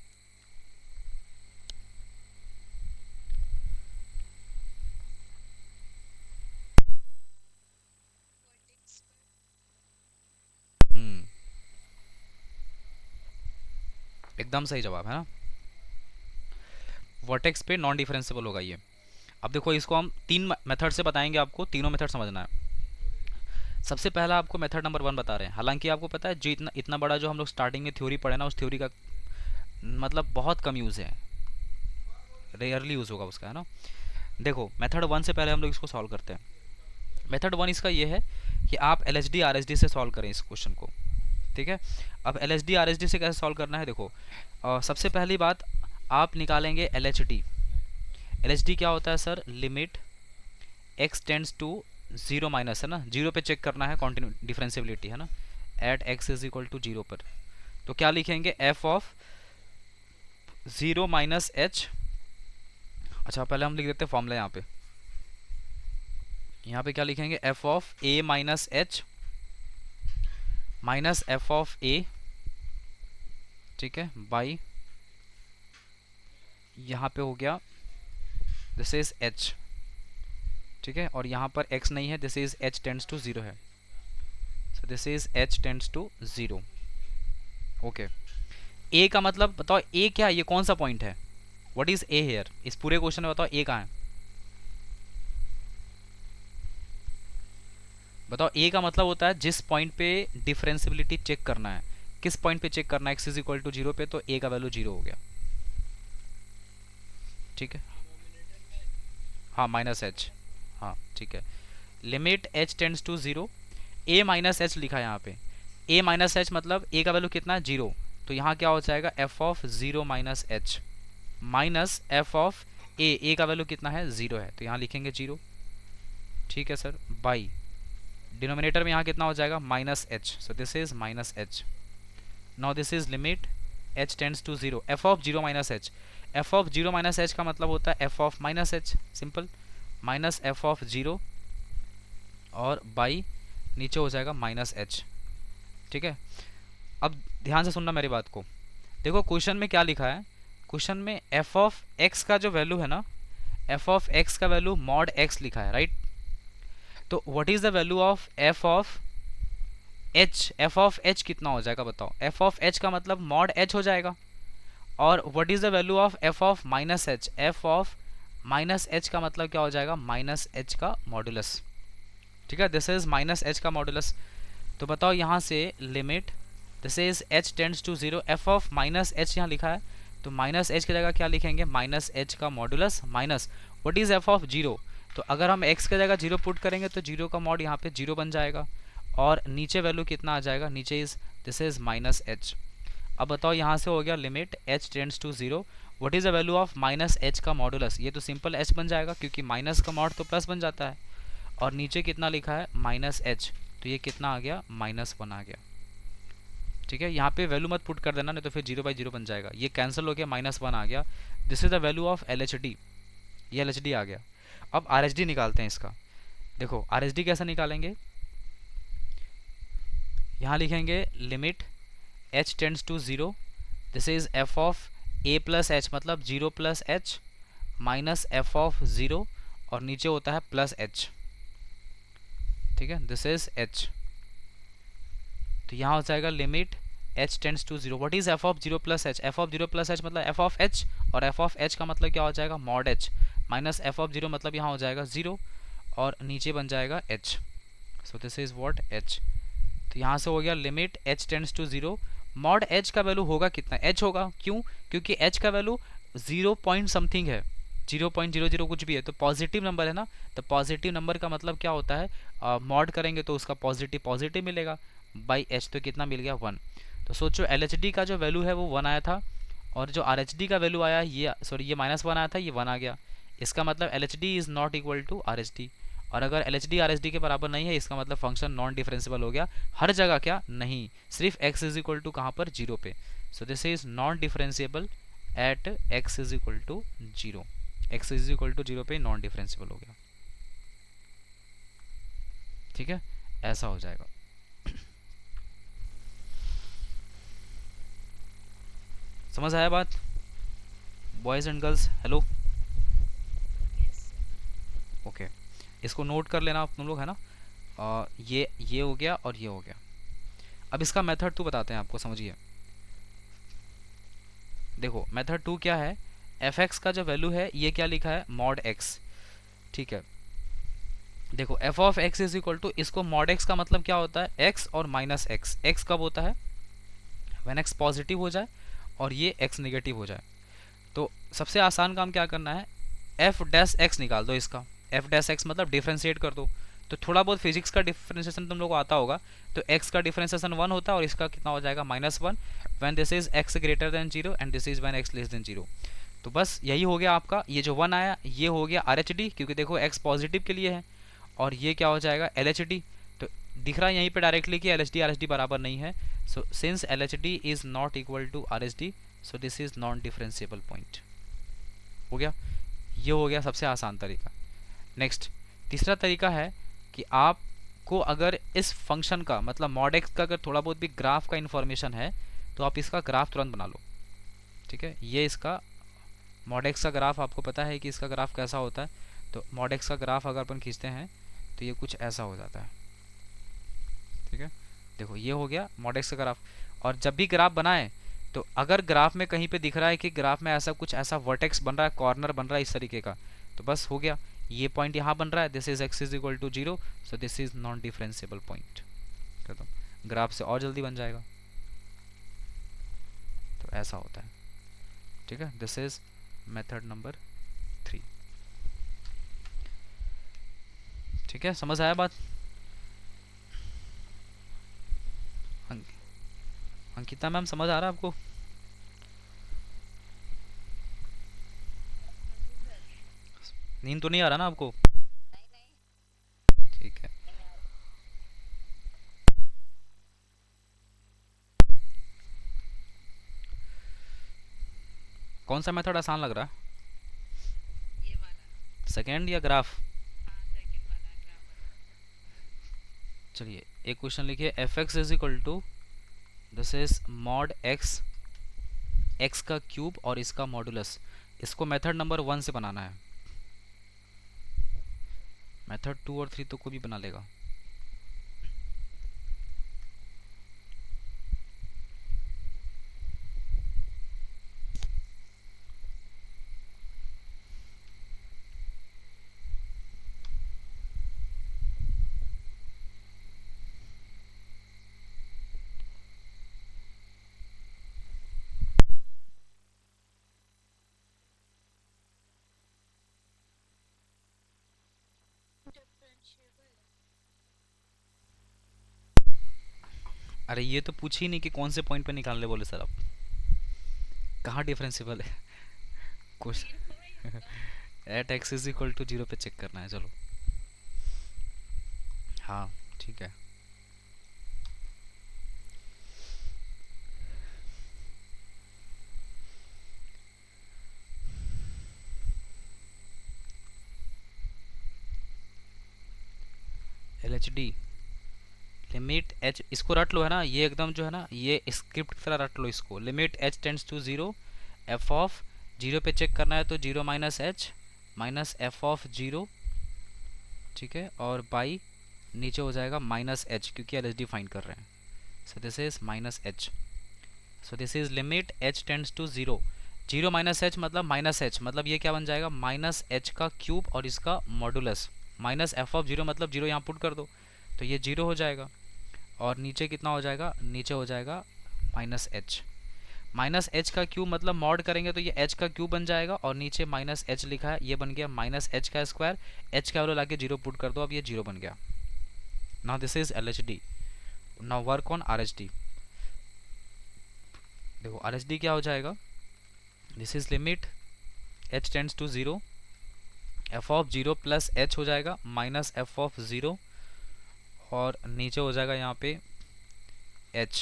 हम्म, एकदम सही जवाब है ना, वर्टेक्स पे नॉन डिफरेंशिएबल होगा ये। अब देखो इसको हम 3 मेथड से बताएंगे, आपको तीनों मेथड समझना है। सबसे पहला आपको मेथड नंबर 1 बता रहे हैं, हालांकि आपको पता है जो इतना इतना बड़ा जो हम लोग स्टार्टिंग में थ्योरी पढ़े ना, उस थ्योरी का मतलब बहुत कम यूज़ है, रेयरली यूज़ होगा उसका, है ना। देखो मेथड 1 से पहले हम लोग इसको सॉल्व करते हैं। मेथड 1 इसका ये है कि आप L H D R H D से सॉल्व करें इस क्वेश्चन को, ठीक है। अब L H D R H D से कैसे सॉल्व करना है, देखो सबसे पहली बात आप निकालेंगे L H D. L H D क्या होता है sir, limit x tends to zero minus, है ना, जीरो पे चेक करना है कॉन्टिन्यू डिफरेंशिएबिलिटी, है ना, at x is equal to zero पर। तो क्या लिखेंगे, f of zero minus h. अच्छा पहले हम लिख देते हैं फॉर्मूला यहाँ पे क्या लिखेंगे, f of a minus h minus f of a, ठीक है, बाई यहाँ पे हो गया दिस इज एच, ठीक है, और यहाँ पर x नहीं है, this is h tends to zero है, so this is h tends to zero. Okay, a का मतलब बताओ, a क्या है, ये कौन सा पॉइंट है, व्हाट इज a हेयर, इस पूरे क्वेश्चन में बताओ a कहाँ है, बताओ। a का मतलब होता है जिस पॉइंट पे डिफरेंशिएबिलिटी चेक करना है, किस पॉइंट पे चेक करना है, x is equal to zero पे, तो a का वैल्यू जीरो हो गया, ठीक है, हाँ माइनस एच, हाँ ठीक है, limit h tends to zero, a minus h लिखा है यहाँ पे, a माइनस एच मतलब a का वैल्यू कितना है, जीरो, तो यहाँ क्या हो जाएगा, f of zero minus h minus f of a का वैल्यू कितना है, जीरो है, तो यहाँ लिखेंगे जीरो, ठीक है सर, बाई डिनोमिनेटर में यहाँ कितना हो जाएगा, minus h, so this is minus h. Now this is limit h tends to zero, f of zero minus h, f of zero minus h का मतलब होता है f of minus h, simple, minus f of zero और by नीचे हो जाएगा minus h, ठीक है। अब ध्यान से सुनना मेरी बात को। देखो क्वेश्चन में क्या लिखा है, क्वेश्चन में एफ ऑफ एक्स का जो वैल्यू है ना, एफ ऑफ एक्स का वैल्यू मॉड एक्स लिखा है, राइट। तो what is the value of F of H, f of H कितना हो जाएगा बताओ। एफ ऑफ एच का मतलब मॉड एच हो जाएगा। और what is the value of F of minus h, f of minus h का मतलब क्या हो जाएगा, माइनस एच का मॉडुलस। ठीक है, दिस इज माइनस एच का मॉडुलस। तो बताओ यहाँ से limit this is h tends to zero, f of minus h यहाँ लिखा है, तो माइनस एच की जगह क्या लिखेंगे, माइनस एच का modulus minus what is f of zero. तो अगर हम एक्स की जगह जीरो पुट करेंगे तो जीरो का मॉड यहाँ पे जीरो बन जाएगा, और नीचे वैल्यू कितना आ जाएगा, नीचे is this is minus h. अब बताओ यहाँ से हो गया limit h tends to zero, what is the value of minus h का मॉडुलस। ये तो सिंपल एच बन जाएगा क्योंकि माइनस का मॉड तो प्लस बन जाता है, और नीचे कितना लिखा है माइनस एच, तो ये कितना आ गया, -1 आ गया। ठीक है, यहाँ पे वैल्यू मत पुट कर देना, नहीं तो फिर 0/0 बन जाएगा, ये कैंसिल हो गया, -1 आ गया। This is the value of L H D, ये एल एच डी आ गया। अब आर एच डी निकालते हैं इसका। देखो आर एच डी कैसे निकालेंगे, यहाँ लिखेंगे limit h tends to zero, this is f of a plus h मतलब 0 plus h minus f of 0, और नीचे होता है प्लस एच। ठीक है, दिस इज एच। तो यहाँ हो जाएगा limit h tends to zero, what is f of 0 plus h, f of 0 plus h मतलब एफ ऑफ एच, और एफ ऑफ एच का मतलब क्या हो जाएगा, mod h, minus f of 0 मतलब यहाँ हो जाएगा 0, और नीचे बन जाएगा h. So this is what h. तो यहाँ से हो गया limit h tends to zero, mod h का वैल्यू होगा कितना, एच होगा, क्यों, क्योंकि एच का वैल्यू 0 पॉइंट समथिंग है, 0.00 कुछ भी है, तो पॉजिटिव नंबर है ना, तो पॉजिटिव नंबर का मतलब क्या होता है, मॉड करेंगे तो उसका पॉजिटिव पॉजिटिव मिलेगा, बाई एच तो कितना मिल गया 1। तो सोचो एल एच डी का जो वैल्यू है वो 1 आया था, और जो आर एच डी का वैल्यू आया ये सॉरी ये -1 आया था, ये 1 आ गया। इसका मतलब L H D is not equal to R H D, और अगर L H D R H D के बराबर नहीं है इसका मतलब फंक्शन नॉन डिफरेंशियल हो गया, हर जगह क्या नहीं, सिर्फ एक्स इज इक्वल टू कहाँ पर, जीरो पे। So this is non differentiable at x is equal to zero, x is equal to zero पे नॉन डिफरेंशिएबल हो गया। ठीक है, ऐसा हो जाएगा। समझ आया बात, boys and girls, hello, okay. इसको नोट कर लेना आप तुम लोग, है ना। ये हो गया और ये हो गया। अब इसका मेथड 2 बताते हैं आपको, समझिए। देखो मेथड 2 क्या है, एफ एक्स का जो वैल्यू है ये क्या लिखा है, मॉड एक्स। ठीक है, देखो f of x is equal to, इसको मॉड एक्स का मतलब क्या होता है, एक्स और माइनस एक्स। एक्स कब होता है, व्हेन एक्स पॉजिटिव हो जाए और ये एक्स नेगेटिव हो जाए। तो सबसे आसान काम क्या करना है, एफ डैश एक्स निकाल दो इसका, एफ डैश एक्स मतलब डिफ्रेंशिएट कर दो। तो थोड़ा बहुत फिजिक्स का डिफ्रेंशिएशन तुम लोग को आता होगा, तो एक्स का डिफ्रेंशिएशन 1 होता है और इसका कितना हो जाएगा, -1, when this is x greater than 0 and this is when x less then 0। तो बस यही हो गया आपका, ये जो 1 आया ये हो गया आर एच डी, क्योंकि देखो एक्स पॉजिटिव के लिए है, और ये क्या हो जाएगा एल एच डी। तो दिख रहा है यहीं पे डायरेक्टली कि L H D R H D बराबर नहीं है, so since L H D is not equal to R H D, so this is non differentiable point. हो गया, ये हो गया सबसे आसान तरीका। नेक्स्ट तीसरा तरीका है कि आपको अगर इस फंक्शन का मतलब मॉड एक्स का अगर थोड़ा बहुत भी ग्राफ का इन्फॉर्मेशन है तो आप इसका ग्राफ तुरंत बना लो। ठीक है, ये इसका मॉड एक्स का ग्राफ आपको पता है कि इसका ग्राफ कैसा होता है, तो मॉड एक्स का ग्राफ अगर अपन खींचते हैं तो ये कुछ ऐसा हो जाता है। ठीक है, देखो ये हो गया मॉड एक्स का ग्राफ। और जब भी ग्राफ बनाएं तो अगर ग्राफ में कहीं पे दिख रहा है कि ग्राफ में ऐसा कुछ ऐसा वर्टेक्स बन रहा है, कॉर्नर बन रहा है इस तरीके का, तो बस हो गया, ये पॉइंट यहाँ बन रहा है, this is x is equal to 0, so this is non differentiable point. खत्म, ग्राफ से और जल्दी बन जाएगा। तो ऐसा होता है। ठीक है, दिस इज मेथड नंबर 3। ठीक है, समझ आया बात। अंकिता मैम समझ आ रहा है आपको, नींद तो नहीं आ रहा ना आपको। ठीक है, कौन सा मेथड आसान लग रहा है, सेकेंड या ग्राफ। चलिए एक क्वेश्चन लिखिए, f x is equal to this is mod x, x का क्यूब और इसका मॉडुलस। इसको मेथड नंबर 1 से बनाना है, मेथड 2 और 3 तो कोई भी बना लेगा। अरे ये तो पूछ ही नहीं कि कौन से पॉइंट पे निकालने बोले सर आप, कहाँ डिफरेंशियल है question. At x is equal to 0 पे चेक करना है, चलो। हाँ ठीक है। L H D limit h, इसको रट लो है ना, ये एकदम जो है ना ये स्क्रिप्ट की तरह रट लो इसको। Limit h tends to 0, f of 0 पे चेक करना है तो 0 minus h minus f of 0, ठीक है, और बाई नीचे हो जाएगा माइनस एच, क्योंकि एल एच डी फाइंड कर रहे हैं। So this is minus h, so this is limit h tends to 0, 0 minus h मतलब माइनस एच, मतलब ये क्या बन जाएगा माइनस एच का क्यूब और इसका मॉडुलस, माइनस एफ ऑफ 0 मतलब 0 यहाँ पुट कर दो तो ये 0 हो जाएगा, और नीचे कितना हो जाएगा, नीचे हो जाएगा माइनस एच, माइनस एच का क्यूब मतलब मॉड करेंगे तो ये एच का क्यूब बन जाएगा, और नीचे माइनस एच लिखा है ये बन गया माइनस एच का स्क्वायर, एच का वैल्यू लाके 0 पुट कर दो, अब ये 0 बन गया। Now this is L H D, now work on R H D. देखो आर एच डी क्या हो जाएगा, this is limit h tends to 0, f of 0 plus h हो जाएगा माइनस एफ ऑफ 0, और नीचे हो जाएगा यहाँ पे h,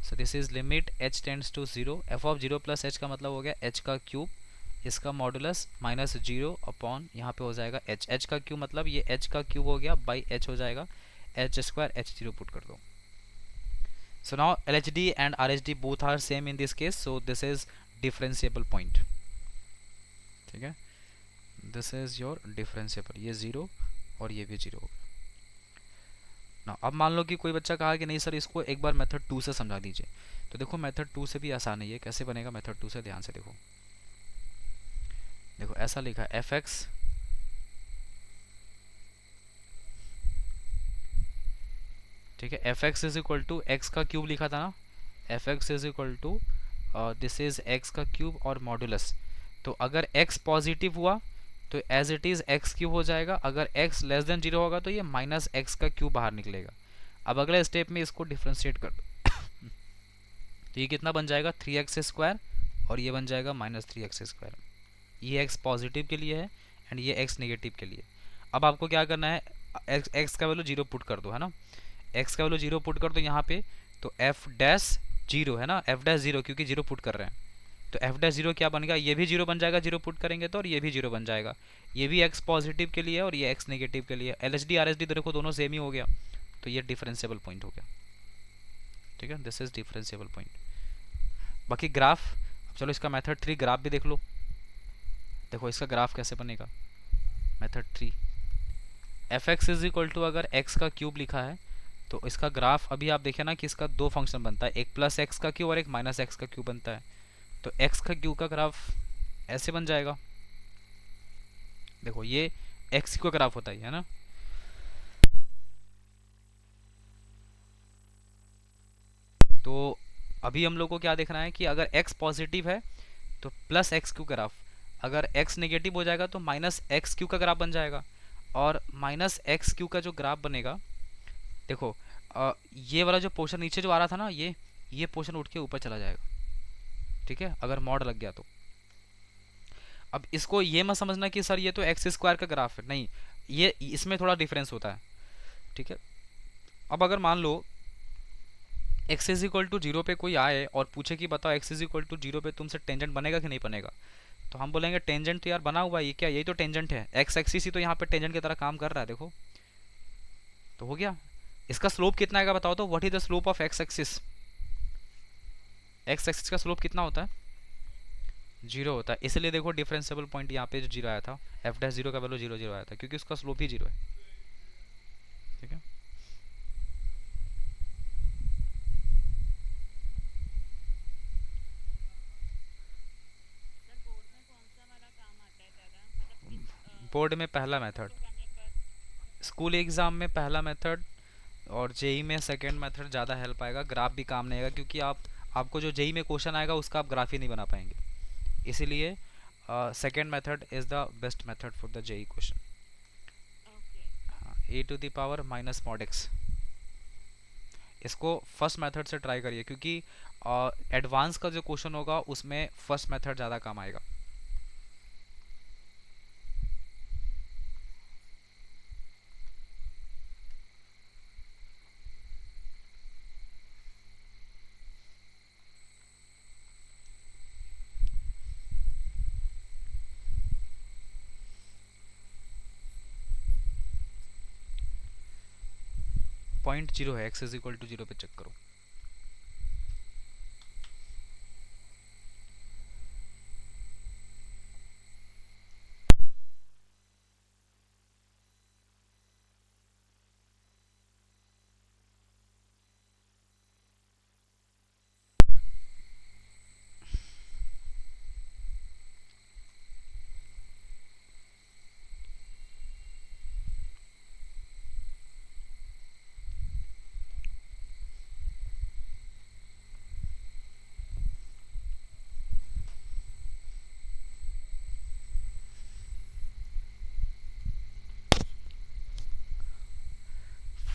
so this is limit h tends to 0, f of 0 plus h का मतलब हो गया h का क्यूब, इसका मॉडुलस माइनस 0 अपॉन यहाँ पे हो जाएगा h, h का क्यूब मतलब ये h का क्यूब हो गया बाई h हो जाएगा h स्क्वायर, h 0 पुट कर दो। So now L H D and R H D both are same in this case, so this is differentiable point, ठीक है, दिस इज योर डिफरेंशिएबल, ये 0 और ये भी 0 हो गया ना। अब मान लो कि कोई बच्चा कहा कि नहीं सर इसको एक बार मेथड 2 से समझा दीजिए, तो देखो मेथड 2 से भी आसान है, ये कैसे बनेगा मेथड 2 से, ध्यान से देखो। देखो ऐसा लिखा है एफ एक्स, ठीक है, f x is equal to x का क्यूब लिखा था ना, f x is equal to this is x का क्यूब और मॉडुलस, तो अगर एक्स पॉजिटिव हुआ तो as it is x cube हो जाएगा, अगर एक्स लेस देन 0 होगा तो ये माइनस एक्स का क्यूब बाहर निकलेगा। अब अगले स्टेप में इसको डिफ्रेंशिएट कर दो तो ये कितना बन जाएगा 3x स्क्वायर, और ये बन जाएगा माइनस 3x स्क्वायर, ये x पॉजिटिव के लिए है एंड ये x नेगेटिव के लिए। अब आपको क्या करना है, x का वैल्यू 0 पुट कर दो, है ना, x का वैल्यू 0 पुट कर दो यहाँ पे, तो f डैश 0 है ना, f डैश 0 क्योंकि 0 पुट कर रहे हैं, तो f डैश 0 क्या बन गया, ये भी 0 बन जाएगा 0 पुट करेंगे तो, और ये भी 0 बन जाएगा, ये भी x पॉजिटिव के लिए और ये x नेगेटिव के लिए, L H D R H D देखो दोनों सेम ही हो गया, तो ये डिफरेंशिएबल पॉइंट हो गया, ठीक है, दिस इज डिफरेंशिएबल पॉइंट। बाकी ग्राफ, चलो इसका मेथड 3 ग्राफ भी देख लो, देखो इसका ग्राफ कैसे बनेगा, method 3 f x is equal to, अगर x का क्यूब लिखा है तो इसका ग्राफ अभी आप देखें ना कि इसका दो फंक्शन बनता है, एक प्लस एक्स का क्यूब और एक माइनस एक्स का क्यूब बनता है, तो x का क्यूब का ग्राफ ऐसे बन जाएगा, देखो ये x का ग्राफ होता है ना, तो अभी हम लोग को क्या देखना है कि अगर x पॉजिटिव है तो प्लस एक्स क्यू ग्राफ, अगर x नेगेटिव हो जाएगा तो माइनस एक्स क्यू का ग्राफ बन जाएगा, और माइनस एक्स क्यू का जो ग्राफ बनेगा, देखो ये वाला जो पोर्शन नीचे जो आ रहा था ना, ये पोर्शन उठ के ऊपर चला जाएगा, ठीक है, अगर मॉड लग गया तो। अब इसको ये मत समझना कि सर ये तो एक्स स्क्वायर का ग्राफ है, नहीं, ये इसमें थोड़ा डिफरेंस होता है, ठीक है। अब अगर मान लो एक्स इज इक्वल टू 0 पे कोई आए और पूछे कि बताओ एक्स इज इक्वल टू 0 पे तुमसे टेंजेंट बनेगा कि नहीं बनेगा, तो हम बोलेंगे टेंजेंट तो यार बना हुआ है, ये क्या, यही तो टेंजेंट है, एक्स एक्सिस ही तो यहाँ पे टेंजेंट की तरह काम कर रहा है, देखो तो हो गया। इसका स्लोप कितना आएगा बताओ तो, what is the slope of x axis, x axis का स्लोप कितना होता है? जीरो होता है, इसलिए देखो डिफरेंशिएबल पॉइंट यहाँ पे जो जीरो आया था, एफ डैश जीरो का वैल्यू जीरो जीरो आया था, क्योंकि उसका स्लोप ही जीरो है। ठीक है, बोर्ड में पहला मेथड, स्कूल एग्ज़ाम में पहला मेथड, और जेई में सेकंड मेथड ज़्यादा हेल्प आएगा। ग्राफ भी काम नहीं आएगा, क्योंकि आपको जो जेई में क्वेश्चन आएगा उसका आप ग्राफ ही नहीं बना पाएंगे, इसीलिए second method is the best method for the JEE question. A to the power minus mod x, इसको फर्स्ट मेथड से ट्राई करिए, क्योंकि एडवांस का जो क्वेश्चन होगा उसमें फर्स्ट मेथड ज़्यादा काम आएगा। पॉइंट जीरो है, x is equal to zero पे चेक करो।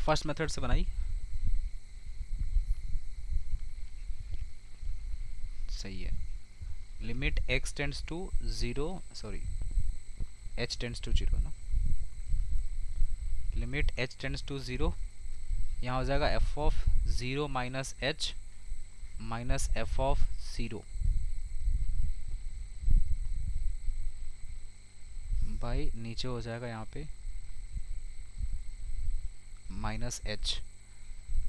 फर्स्ट मेथड से बनाई, सही है। Limit x tends to zero, sorry h tends to zero ना, limit h tends to zero, यहाँ हो जाएगा f of zero minus h minus f of zero by नीचे हो जाएगा यहाँ पे minus h.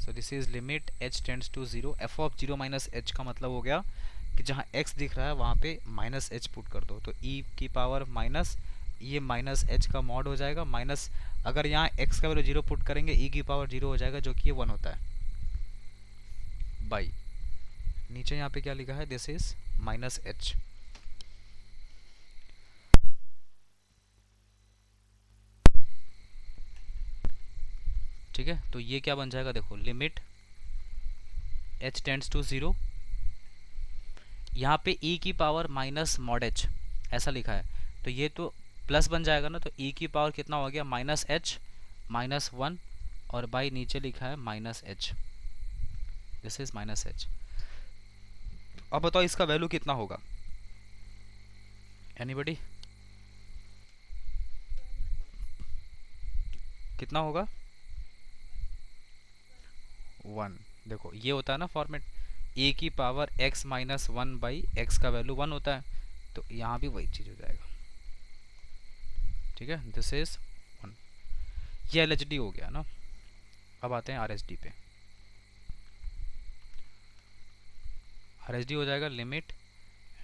So this is limit h tends to zero, f of zero minus h का मतलब हो गया कि जहाँ x दिख रहा है वहाँ पे माइनस एच पुट कर दो, तो e की पावर माइनस, ये माइनस एच का मॉड हो जाएगा, माइनस अगर यहाँ x का वैल्यू जीरो पुट करेंगे e की पावर जीरो हो जाएगा, जो कि ये वन होता है, बाई नीचे यहाँ पे क्या लिखा है, दिस इज माइनस एच। ठीक है, तो ये क्या बन जाएगा, देखो limit h tends to zero, यहाँ पे e की पावर माइनस मॉड एच ऐसा लिखा है, तो ये तो प्लस बन जाएगा ना, तो e की पावर कितना हो गया, माइनस एच माइनस वन, और बाई नीचे लिखा है minus H, this is minus h. अब बताओ इसका वैल्यू कितना होगा, एनीबडी, कितना होगा, वन। देखो ये होता है ना फॉर्मेट, ए की power x minus one by x का वैल्यू वन होता है, तो यहाँ भी वही चीज़ हो जाएगा। ठीक है, दिस इज वन, ये एल एच डी हो गया ना। अब आते हैं आर एच डी पे, आर एच डी हो जाएगा limit,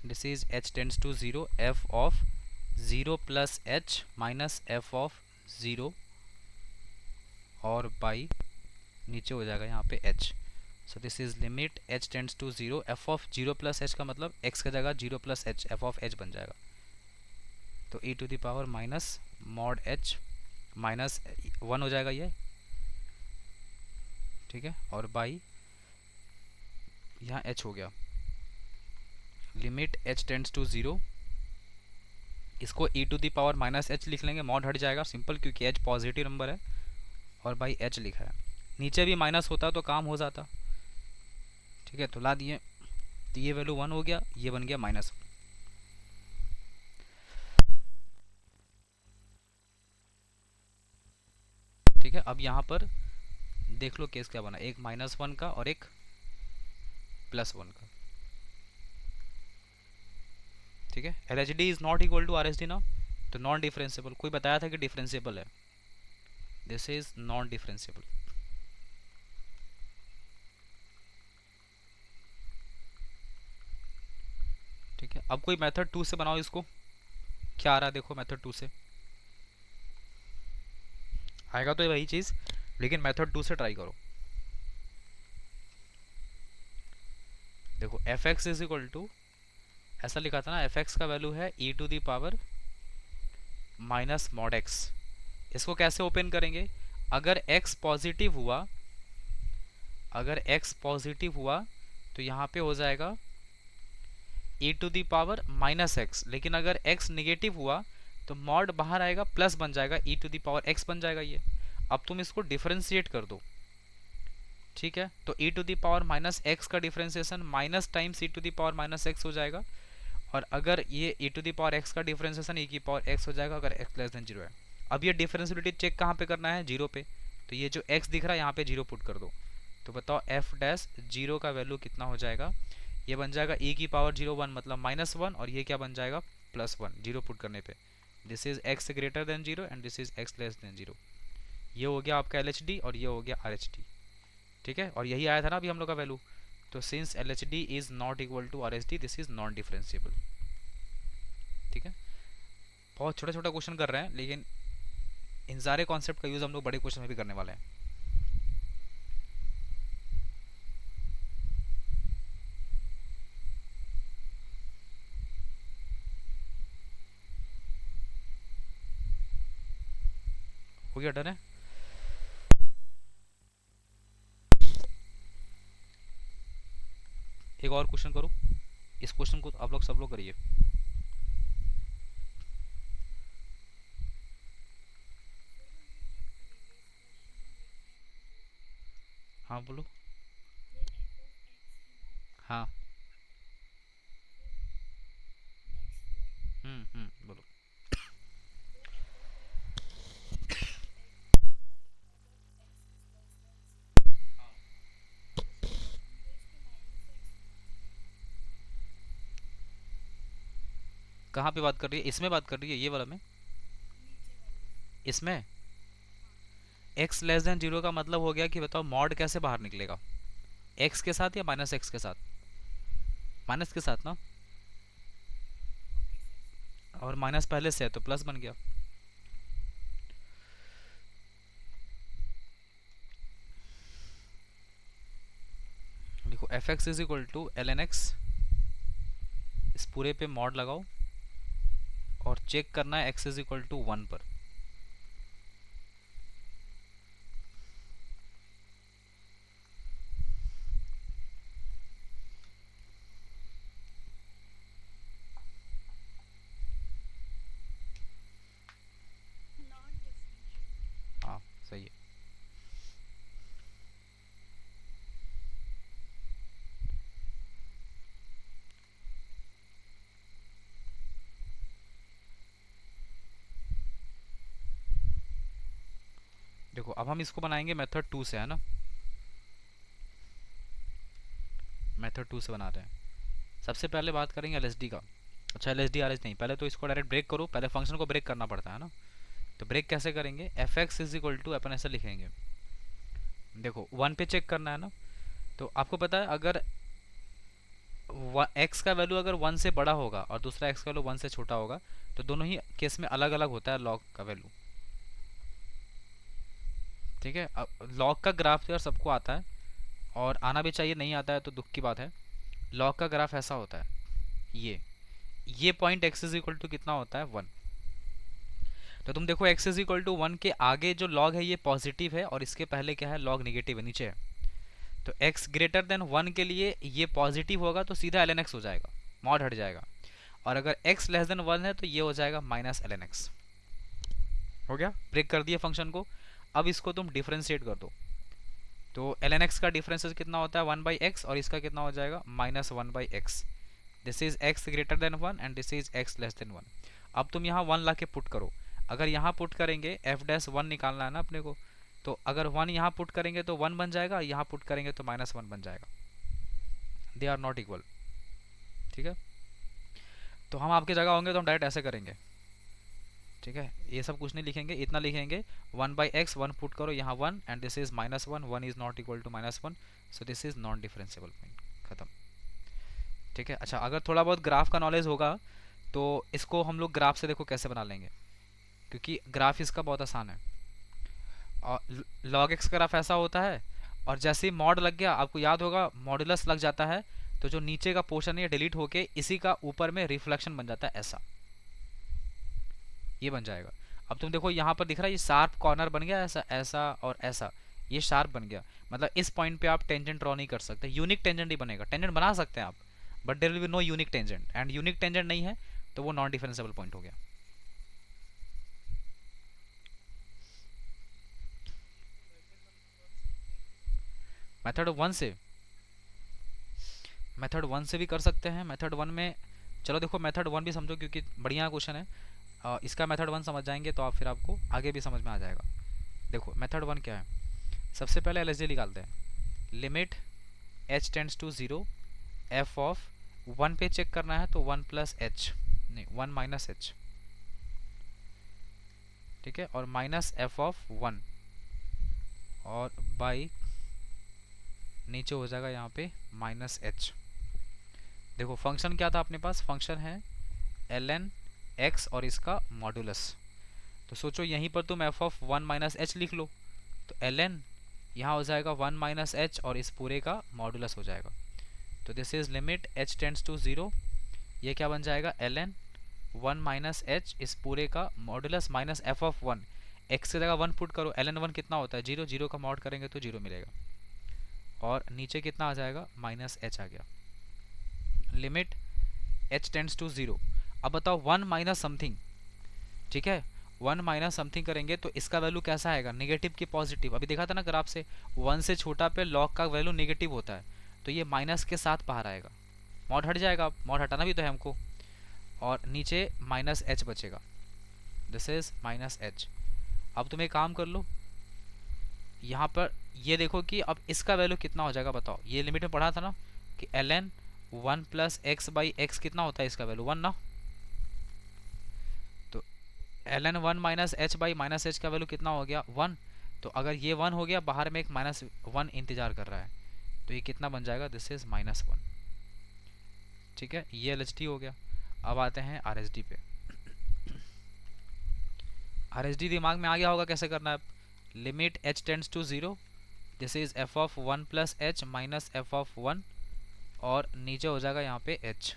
this is h tends to zero, f of zero plus h minus f of zero, और बाई नीचे हो जाएगा यहाँ पे h। So this is limit h tends to zero, f of zero plus h का मतलब x का जगह zero plus h, f of h बन जाएगा, तो e to the power minus mod h minus one हो जाएगा ये। ठीक है, और बाई यहाँ h हो गया, limit h tends to zero, इसको e to the power minus h लिख लेंगे, मॉड हट जाएगा सिंपल, क्योंकि h पॉजिटिव नंबर है, और बाई h लिखा है, नीचे भी माइनस होता तो काम हो जाता। ठीक है, तो ला दिए, तो ये वैल्यू वन हो गया, ये बन गया माइनस। ठीक है, अब यहाँ पर देख लो केस क्या बना, एक माइनस वन का और एक प्लस वन का। ठीक है, L H D is not equal to R H D ना, तो नॉन डिफरेंशिएबल, कोई बताया था कि डिफरेंशिएबल है, दिस इज नॉन डिफरेंशिएबल। अब कोई मेथड 2 से बनाओ इसको, क्या आ रहा है देखो मेथड 2 से। आएगा तो वही चीज़, लेकिन मेथड 2 से ट्राई करो। देखो f x is equal to, ऐसा लिखा था ना, एफ एक्स का वैल्यू है e to the power minus mod x. इसको कैसे ओपन करेंगे, अगर x पॉजिटिव हुआ, अगर x पॉजिटिव हुआ तो यहाँ पे हो जाएगा e to the power minus x, लेकिन अगर x निगेटिव हुआ तो मॉड बाहर आएगा, प्लस बन जाएगा, e to the power x बन जाएगा ये। अब तुम इसको डिफरेंशिएट कर दो, ठीक है, तो e to the power minus x का differentiation minus times e to the power minus x हो जाएगा, और अगर ये e to the power x का डिफरेंशिएशन e की पावर x हो जाएगा अगर x लेस देन 0 है। अब ये डिफरेंशिएबिलिटी चेक कहाँ पे करना है, 0 पे, तो ये जो x दिख रहा है यहाँ पे 0 पुट कर दो, तो बताओ f डैश 0 का वैल्यू कितना हो जाएगा, ये बन जाएगा e की पावर 0 1 मतलब -1, और ये क्या बन जाएगा +1, 0 पुट करने पे। This is x greater then 0 and this is x less then 0। ये हो गया आपका LHD और ये हो गया RHD, ठीक है, और यही आया था ना अभी हम लोग का वैल्यू। तो since LHD is not equal to RHD, this is non differentiable, ठीक है। बहुत छोटा छोटा क्वेश्चन कर रहे हैं, लेकिन इन सारे कॉन्सेप्ट का यूज़ हम लोग बड़े क्वेश्चन में भी करने वाले हैं। हो गया, डन है। एक और क्वेश्चन करो, इस क्वेश्चन को आप लोग सब लोग करिए। हाँ बोलो। हाँ। बोलो। कहाँ पे बात कर रही है, इसमें बात कर रही है, ये वाला में, इसमें x लेस देन 0 का मतलब हो गया कि बताओ मॉड कैसे बाहर निकलेगा, x के साथ या माइनस एक्स के साथ, माइनस के साथ ना, और माइनस पहले से है तो प्लस बन गया। देखो f x is equal to L N x, इस पूरे पे मॉड लगाओ और चेक करना है x इज इक्वल टू 1 पर। हाँ सही है। देखो अब हम इसको बनाएंगे मेथड 2 से, है ना, मेथड 2 से बना रहे हैं। सबसे पहले बात करेंगे LHD का। अच्छा LHD RHD नहीं, पहले तो इसको डायरेक्ट ब्रेक करो, पहले फंक्शन को ब्रेक करना पड़ता है ना। तो ब्रेक कैसे करेंगे, f x is equal to अपन ऐसे लिखेंगे, देखो 1 पे चेक करना है ना, तो आपको पता है अगर x का वैल्यू अगर 1 से बड़ा होगा और दूसरा x का वैल्यू 1 से छोटा होगा, तो दोनों ही केस में अलग अलग होता है लॉग का वैल्यू, ठीक है। अब लॉग का ग्राफ तो यार सबको आता है, और आना भी चाहिए, नहीं आता है तो दुख की बात है। लॉग का ग्राफ ऐसा होता है, ये point x is equal to कितना होता है 1। तो तुम देखो x इज इक्वल टू 1 के आगे जो लॉग है ये पॉजिटिव है, और इसके पहले क्या है, लॉग नेगेटिव है, नीचे है। तो x ग्रेटर देन 1 के लिए ये पॉजिटिव होगा तो सीधा ln x हो जाएगा, मॉड हट जाएगा, और अगर x लेस देन 1 है तो ये हो जाएगा माइनस ln x। हो गया, ब्रेक कर दिए फंक्शन को। अब इसको तुम डिफरेंशिएट कर दो, तो ln x का डिफरेंस कितना होता है 1/x, और इसका कितना हो जाएगा -1/x। This is x greater than 1 and this is x less then 1। अब तुम यहाँ 1 ला के पुट करो, अगर यहाँ पुट करेंगे f डैश 1 निकालना है ना अपने को, तो अगर 1 यहाँ पुट करेंगे तो 1 बन जाएगा, यहाँ पुट करेंगे तो -1 बन जाएगा, दे आर नॉट इक्वल, ठीक है। तो हम आपकी जगह होंगे तो हम डायरेक्ट ऐसे करेंगे, ठीक है, ये सब कुछ नहीं लिखेंगे, इतना लिखेंगे 1/x, 1 पुट करो यहाँ 1 and this is -1, 1 is not equal to -1, so this is non differentiable point, खत्म, ठीक है। अच्छा, अगर थोड़ा बहुत ग्राफ का नॉलेज होगा तो इसको हम लोग ग्राफ से देखो कैसे बना लेंगे, क्योंकि ग्राफ इसका बहुत आसान है। और लॉग एक्स ग्राफ ऐसा होता है, और जैसे ही मॉड लग गया, आपको याद होगा मॉडुलस लग जाता है, तो जो नीचे का पोर्शन है डिलीट होके इसी का ऊपर में रिफ्लेक्शन बन जाता है, ऐसा ये बन जाएगा। अब तुम देखो यहाँ पर दिख रहा है ये शार्प कॉर्नर बन गया, ऐसा ऐसा और ऐसा, ये शार्प बन गया। मतलब इस पॉइंट पे आप टेंजेंट ड्रॉ नहीं कर सकते, यूनिक टेंजेंट ही बनेगा। टेंजेंट बना सकते हैं आप, but there will be no unique tangent, and unique tangent नहीं है तो वो नॉन डिफरेंशिएबल पॉइंट हो गया। मेथड वन से, मेथड वन से भी कर सकते हैं। मेथड वन में चलो देखो, मेथड वन भी समझो क्योंकि बढ़िया क्वेश्चन है। इसका मेथड वन समझ जाएंगे तो आप फिर आपको आगे भी समझ में आ जाएगा। देखो मेथड वन क्या है, सबसे पहले एलएसडी निकालते हैं। Limit h tends to zero, f of one पे चेक करना है तो वन प्लस एच, नहीं वन माइनस एच, ठीक है, और माइनस एफ ऑफ वन, और बाई नीचे हो जाएगा यहाँ पे माइनस एच। देखो फंक्शन क्या था अपने पास, फंक्शन है ln x और इसका मॉडुलस। तो सोचो यहीं पर तुम F of one minus H लिख लो, तो ln यहाँ हो जाएगा वन माइनस एच और इस पूरे का मॉडुलस हो जाएगा। तो this is limit h tends to zero, ये क्या बन जाएगा ln वन माइनस एच इस पूरे का modulus minus f of one, x की जगह वन पुट करो, ln वन कितना होता है जीरो, जीरो का मॉड करेंगे तो जीरो मिलेगा, और नीचे कितना आ जाएगा माइनस एच आ गया। Limit h tends to zero, अब बताओ वन माइनस समथिंग, ठीक है, वन माइनस समथिंग करेंगे तो इसका वैल्यू कैसा आएगा, नेगेटिव की पॉजिटिव। अभी देखा था ना ग्राफ से, वन से छोटा पे लॉग का वैल्यू नेगेटिव होता है, तो ये माइनस के साथ बाहर आएगा, मॉड हट जाएगा, मॉड हटाना भी तो है हमको, और नीचे माइनस एच बचेगा, दिस इज माइनस एच। अब तुम एक काम कर लो, यहाँ पर ये देखो कि अब इसका वैल्यू कितना हो जाएगा, बताओ। ये लिमिट में पढ़ा था ना कि ln one plus x by x कितना होता है, इसका वैल्यू वन ना, तो ln one minus H by minus h का वैल्यू कितना हो गया वन। तो अगर ये वन हो गया, बाहर में एक माइनस वन इंतजार कर रहा है, तो ये कितना बन जाएगा, दिस इज माइनस वन, ठीक है। ये एल हो गया। अब आते हैं आर पे। आर दिमाग में आ गया होगा कैसे करना है। Limit h tends to zero, this is f of one plus h minus f of one, और नीचे हो जाएगा यहाँ पे h।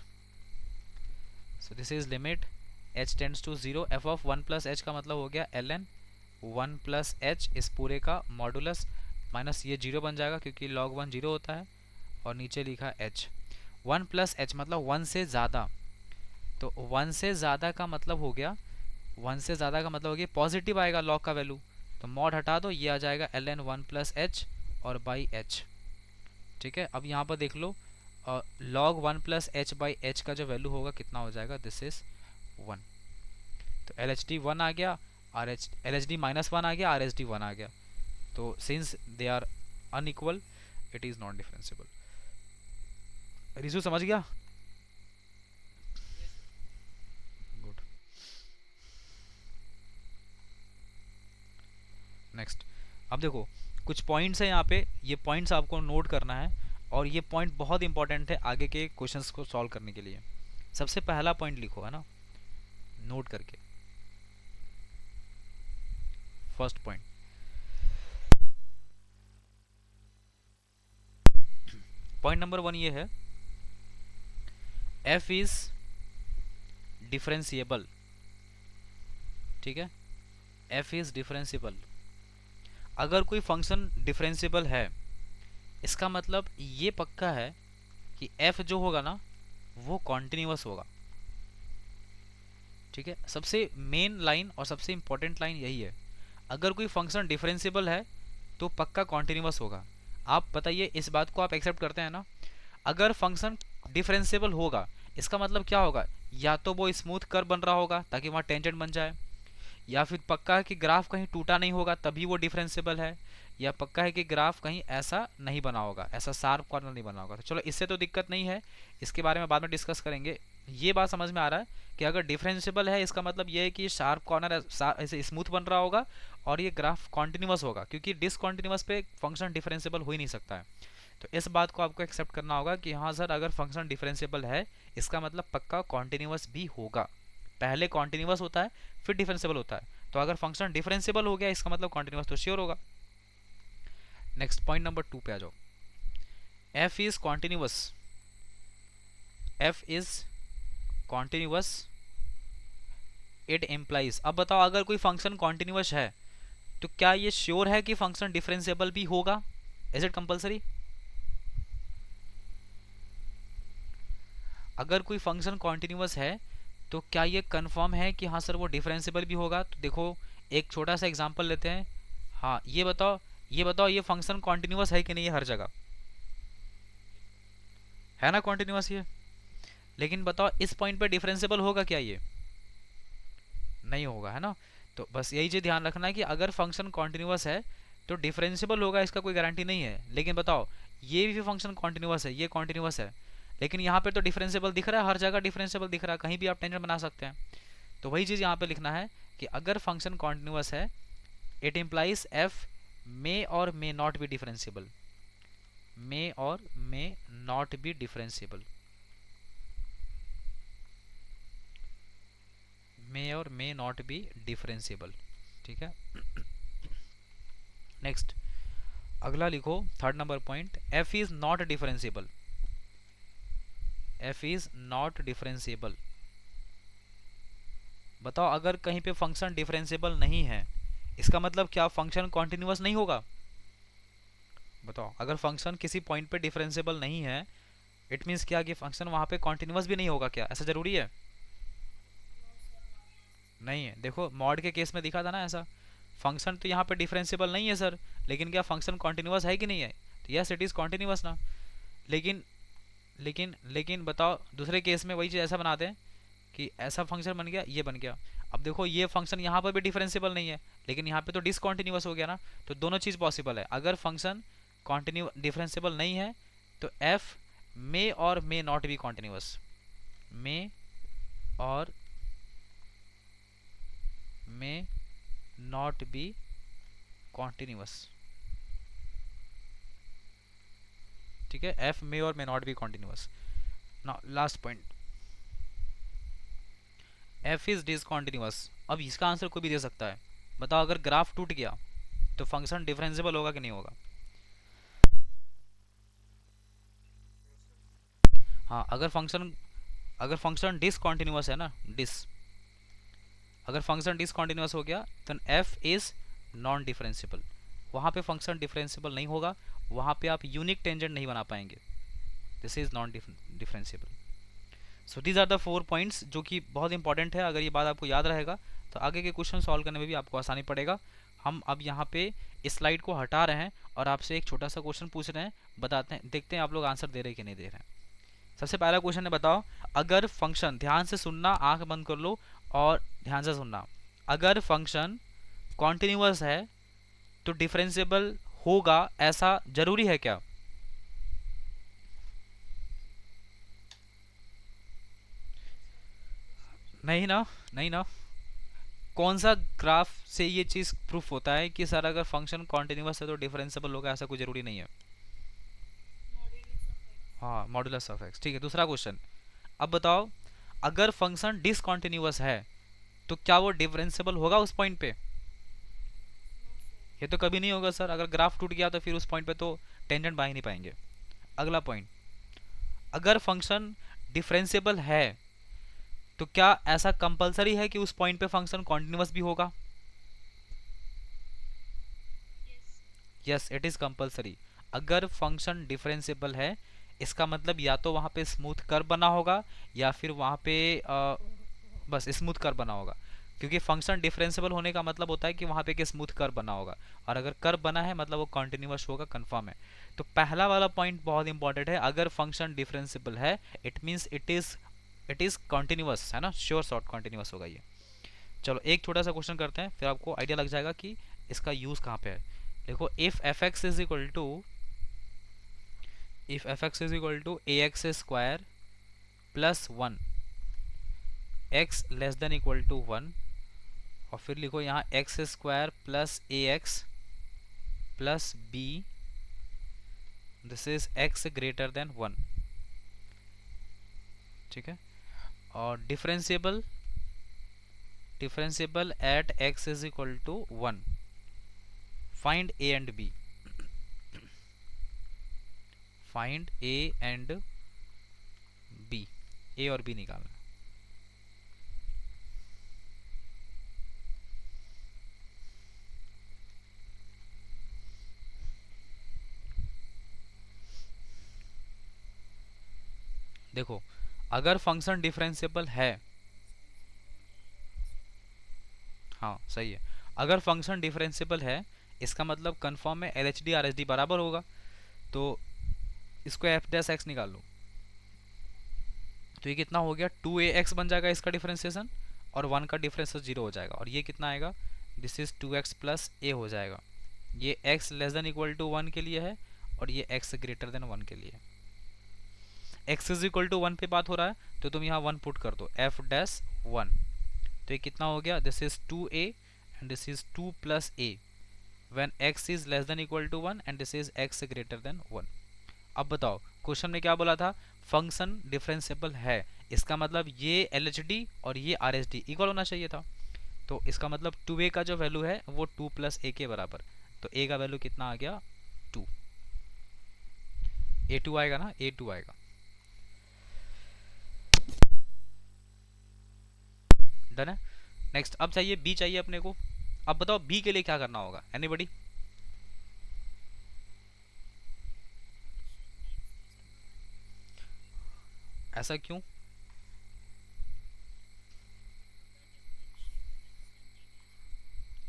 So this is limit h tends to zero, f of one plus h का मतलब हो गया ln वन प्लस एच इस पूरे का मॉडुलस, माइनस ये जीरो बन जाएगा क्योंकि log वन जीरो होता है, और नीचे लिखा h। वन प्लस एच मतलब वन से ज़्यादा, तो वन से ज़्यादा का मतलब हो गया, वन से ज़्यादा का मतलब हो गया पॉजिटिव आएगा log का वैल्यू, तो मॉड हटा दो, ये आ जाएगा ln वन प्लस एच और बाई एच, ठीक है। अब यहाँ पर देख लो log one plus h by h का जो वैल्यू होगा कितना हो जाएगा, दिस इज वन। तो एल एच डी वन आ गया, L H D minus one आ गया, आर एच डी वन आ गया। तो since they are unequal it is non differentiable. Riju समझ गया, गुड। नेक्स्ट, अब देखो कुछ पॉइंट्स हैं यहाँ पे, ये पॉइंट्स आपको नोट करना है, और ये पॉइंट बहुत इंपॉर्टेंट है आगे के क्वेश्चंस को सॉल्व करने के लिए। सबसे पहला पॉइंट लिखो, है ना, नोट करके। First point, point number one ये है, f इज डिफरेंशिएबल, ठीक है, f इज डिफरेंशिएबल। अगर कोई फंक्शन डिफरेंशिएबल है, इसका मतलब ये पक्का है कि f जो होगा ना वो कॉन्टिन्यूअस होगा, ठीक है। सबसे मेन लाइन और सबसे इंपॉर्टेंट लाइन यही है, अगर कोई फंक्शन डिफरेंशिएबल है तो पक्का कॉन्टिन्यूअस होगा। आप बताइए इस बात को आप एक्सेप्ट करते हैं ना। अगर फंक्शन डिफरेंशिएबल होगा इसका मतलब क्या होगा, या तो वो स्मूथ कर्व बन रहा होगा ताकि वहाँ टेंजेंट बन जाए, या फिर पक्का है कि ग्राफ कहीं टूटा नहीं होगा तभी वो डिफरेंशिएबल है, या पक्का है कि ग्राफ कहीं ऐसा नहीं बना होगा, ऐसा शार्प कॉर्नर नहीं बना होगा। तो चलो इससे तो दिक्कत नहीं है, इसके बारे में बाद में डिस्कस करेंगे। ये बात समझ में आ रहा है कि अगर डिफरेंशिएबल है इसका मतलब ये है कि शार्प कॉर्नर ऐसे स्मूथ बन रहा होगा और ये ग्राफ कॉन्टिन्यूअस होगा, क्योंकि डिसकॉन्टिन्यूअस पे फंक्शन डिफरेंशिएबल हो ही नहीं सकता है। तो इस बात को आपको एक्सेप्ट करना होगा कि हाँ सर, अगर फंक्शन डिफरेंशिएबल है इसका मतलब पक्का कॉन्टिन्यूअस भी होगा। पहले कॉन्टिन्यूअस होता है फिर डिफरेंशिएबल होता है, तो अगर फंक्शन डिफरेंशिएबल हो गया इसका मतलब कॉन्टिन्यूअस तो श्योर होगा। नेक्स्ट पॉइंट नंबर 2 पे आ जाओ। F is continuous, F is continuous it implies. अब बताओ, अगर कोई फंक्शन कॉन्टिन्यूअस है तो क्या ये श्योर है कि फंक्शन डिफरेंशिएबल भी होगा? Is it compulsory? अगर कोई फंक्शन कॉन्टिन्यूअस है तो क्या ये कंफर्म है कि हाँ सर वो डिफरेंशिएबल भी होगा? तो देखो एक छोटा सा एग्जांपल लेते हैं। हाँ, ये बताओ, ये बताओ, ये फंक्शन कॉन्टिन्यूअस है कि नहीं है हर जगह? है ना कॉन्टिन्यूअस ये। लेकिन बताओ इस पॉइंट पे डिफरेंशिएबल होगा क्या? ये नहीं होगा, है ना। तो बस यही चीज ध्यान रखना है कि अगर फंक्शन कॉन्टिन्यूअस है तो डिफरेंशिएबल होगा, इसका कोई गारंटी नहीं है। लेकिन बताओ ये भी फंक्शन कॉन्टिन्यूअस है, ये कॉन्टिन्यूअस है, लेकिन यहाँ पे तो डिफरेंशिएबल दिख रहा है, हर जगह डिफरेंशिएबल दिख रहा है, कहीं भी आप टेंजेंट बना सकते हैं। तो वही चीज़ यहाँ पे लिखना है कि अगर फंक्शन कॉन्टिन्यूअस है इट इम्प्लाइज एफ मे और मे नॉट बी डिफरेंशिएबल, मे और मे नॉट बी डिफरेंशिएबल, मे और मे नॉट बी डिफरेंशिएबल। ठीक है। नेक्स्ट अगला लिखो, third number point, F is not differentiable, F is not differentiable. बताओ अगर कहीं पे फंक्शन डिफरेंशिएबल नहीं है इसका मतलब क्या फंक्शन कॉन्टिन्यूअस नहीं होगा? बताओ अगर फंक्शन किसी पॉइंट पे डिफरेंशिएबल नहीं है इट मीन्स क्या कि फंक्शन वहां पे कॉन्टिन्यूअस भी नहीं होगा क्या? ऐसा जरूरी है? नहीं है। देखो मॉड के केस में दिखा था ना ऐसा, फंक्शन तो यहाँ पे डिफरेंशिएबल नहीं है सर, लेकिन क्या फंक्शन कॉन्टिन्यूअस है कि नहीं है? तो यस इट इज कॉन्टिन्यूअस ना। लेकिन लेकिन बताओ दूसरे केस में वही चीज़ ऐसा बनाते हैं कि ऐसा फंक्शन बन गया, ये बन गया। अब देखो ये फंक्शन यहाँ पर भी डिफरेंशिएबल नहीं है लेकिन यहाँ पे तो डिसकॉन्टिन्यूअस हो गया ना। तो दोनों चीज़ पॉसिबल है। अगर फंक्शन कॉन्टिन्यू डिफरेंशिएबल नहीं है तो एफ मे और मे नॉट बी कॉन्टिन्यूअस, मे और मे नॉट बी कॉन्टिन्यूअस। ठीक है, एफ मे और may not be continuous. Now last point, F is discontinuous. अब इसका आंसर कोई भी दे सकता है। बताओ अगर ग्राफ टूट गया तो फंक्शन डिफरेंशिएबल होगा कि नहीं होगा? हाँ, अगर फंक्शन डिसकॉन्टिन्यूअस है ना, अगर फंक्शन डिसकॉन्टिन्यूअस हो गया तो एफ इज नॉन डिफरेंशिएबल। वहाँ पे फंक्शन डिफरेंशिएबल नहीं होगा, वहाँ पे आप यूनिक टेंजेंट नहीं बना पाएंगे। This is non differentiable. So these are the 4 points जो कि बहुत इंपॉर्टेंट है। अगर ये बात आपको याद रहेगा तो आगे के क्वेश्चन सॉल्व करने में भी आपको आसानी पड़ेगा। हम अब यहाँ पे इस स्लाइड को हटा रहे हैं और आपसे एक छोटा सा क्वेश्चन पूछ रहे हैं, बताते हैं, देखते हैं आप लोग आंसर दे रहे हैं कि नहीं दे रहे हैं। सबसे पहला क्वेश्चन है, बताओ अगर फंक्शन, ध्यान से सुनना, आंख बंद कर लो और ध्यान से सुनना, अगर फंक्शन कॉन्टिन्यूअस है तो डिफरेंशिएबल होगा, ऐसा जरूरी है क्या? नहीं ना, नहीं ना। कौन सा ग्राफ से ये चीज प्रूफ होता है कि सर अगर फंक्शन कॉन्टिन्यूअस है तो डिफरेंशिएबल होगा? ऐसा कोई जरूरी नहीं है। हाँ, मॉडुलस ऑफ एक्स। ठीक है, दूसरा क्वेश्चन, अब बताओ अगर फंक्शन डिसकंटिन्यूअस है तो क्या वो डिफरेंशिएबल होगा उस पॉइंट पे? ये तो कभी नहीं होगा सर, अगर ग्राफ टूट गया तो फिर उस पॉइंट पे तो टेंजेंट बना ही नहीं पाएंगे। अगला पॉइंट, अगर फंक्शन डिफरेंशिएबल है तो क्या ऐसा कंपलसरी है कि उस पॉइंट पे फंक्शन कॉन्टिन्यूअस भी होगा? Yes it is compulsory. अगर फंक्शन डिफरेंशिएबल है इसका मतलब या तो वहां पे स्मूथ कर्व बना होगा या फिर वहां पे बस स्मूथ कर्व बना होगा, क्योंकि फंक्शन डिफरेंशिएबल होने का मतलब होता है कि वहां पे एक स्मूथ कर्व बना होगा, और अगर कर्व बना है मतलब वो कॉन्टिन्यूअस होगा, कंफर्म है। तो पहला वाला पॉइंट बहुत इंपॉर्टेंट है, अगर फंक्शन डिफरेंशिएबल है it means it is continuous, है ना, श्योर शॉर्ट कॉन्टिन्यूअस होगा ये। चलो एक छोटा सा क्वेश्चन करते हैं फिर आपको आइडिया लग जाएगा कि इसका यूज कहाँ पे है। देखो if f x is equal to a x square plus 1, x less than equal to 1, और फिर लिखो यहाँ x square plus a x plus b this is x greater than 1, ठीक है। और differentiable at x is equal to 1, find a and b, find a and b, a और b निकालना। देखो अगर फंक्शन डिफरेंशिएबल है, हाँ सही है, अगर फंक्शन डिफरेंशिएबल है इसका मतलब कंफर्म में L H D R H D बराबर होगा। तो इसको एफ डैश एक्स निकाल लो, तो ये कितना हो गया, 2ax बन जाएगा इसका डिफरेंशिएशन, और 1 का डिफरेंस 0 हो जाएगा, और ये कितना आएगा, दिस इज 2x प्लस ए हो जाएगा। ये x less than equal to 1 के लिए है, और ये x ग्रेटर देन 1 के लिए है। x इज इक्वल टू 1 पे बात हो रहा है, तो तुम यहाँ 1 पुट कर दो, एफ डैश 1, तो ये कितना हो गया, this is 2a and this is 2 plus a when x is less than equal to 1 and this is x greater than 1। अब बताओ क्वेश्चन में क्या बोला था, फंक्शन डिफरेंशिएबल है, इसका मतलब ये LHD और ये RHD इक्वल होना चाहिए था। तो इसका मतलब 2a का जो वैल्यू है वो 2 प्लस ए के बराबर, तो a का वैल्यू कितना आ गया, 2, a2 आएगा ना, a2 आएगा। डन है। नेक्स्ट अब चाहिए b, चाहिए अपने को। अब बताओ b के लिए क्या करना होगा, एनीबॉडी? ऐसा क्यों?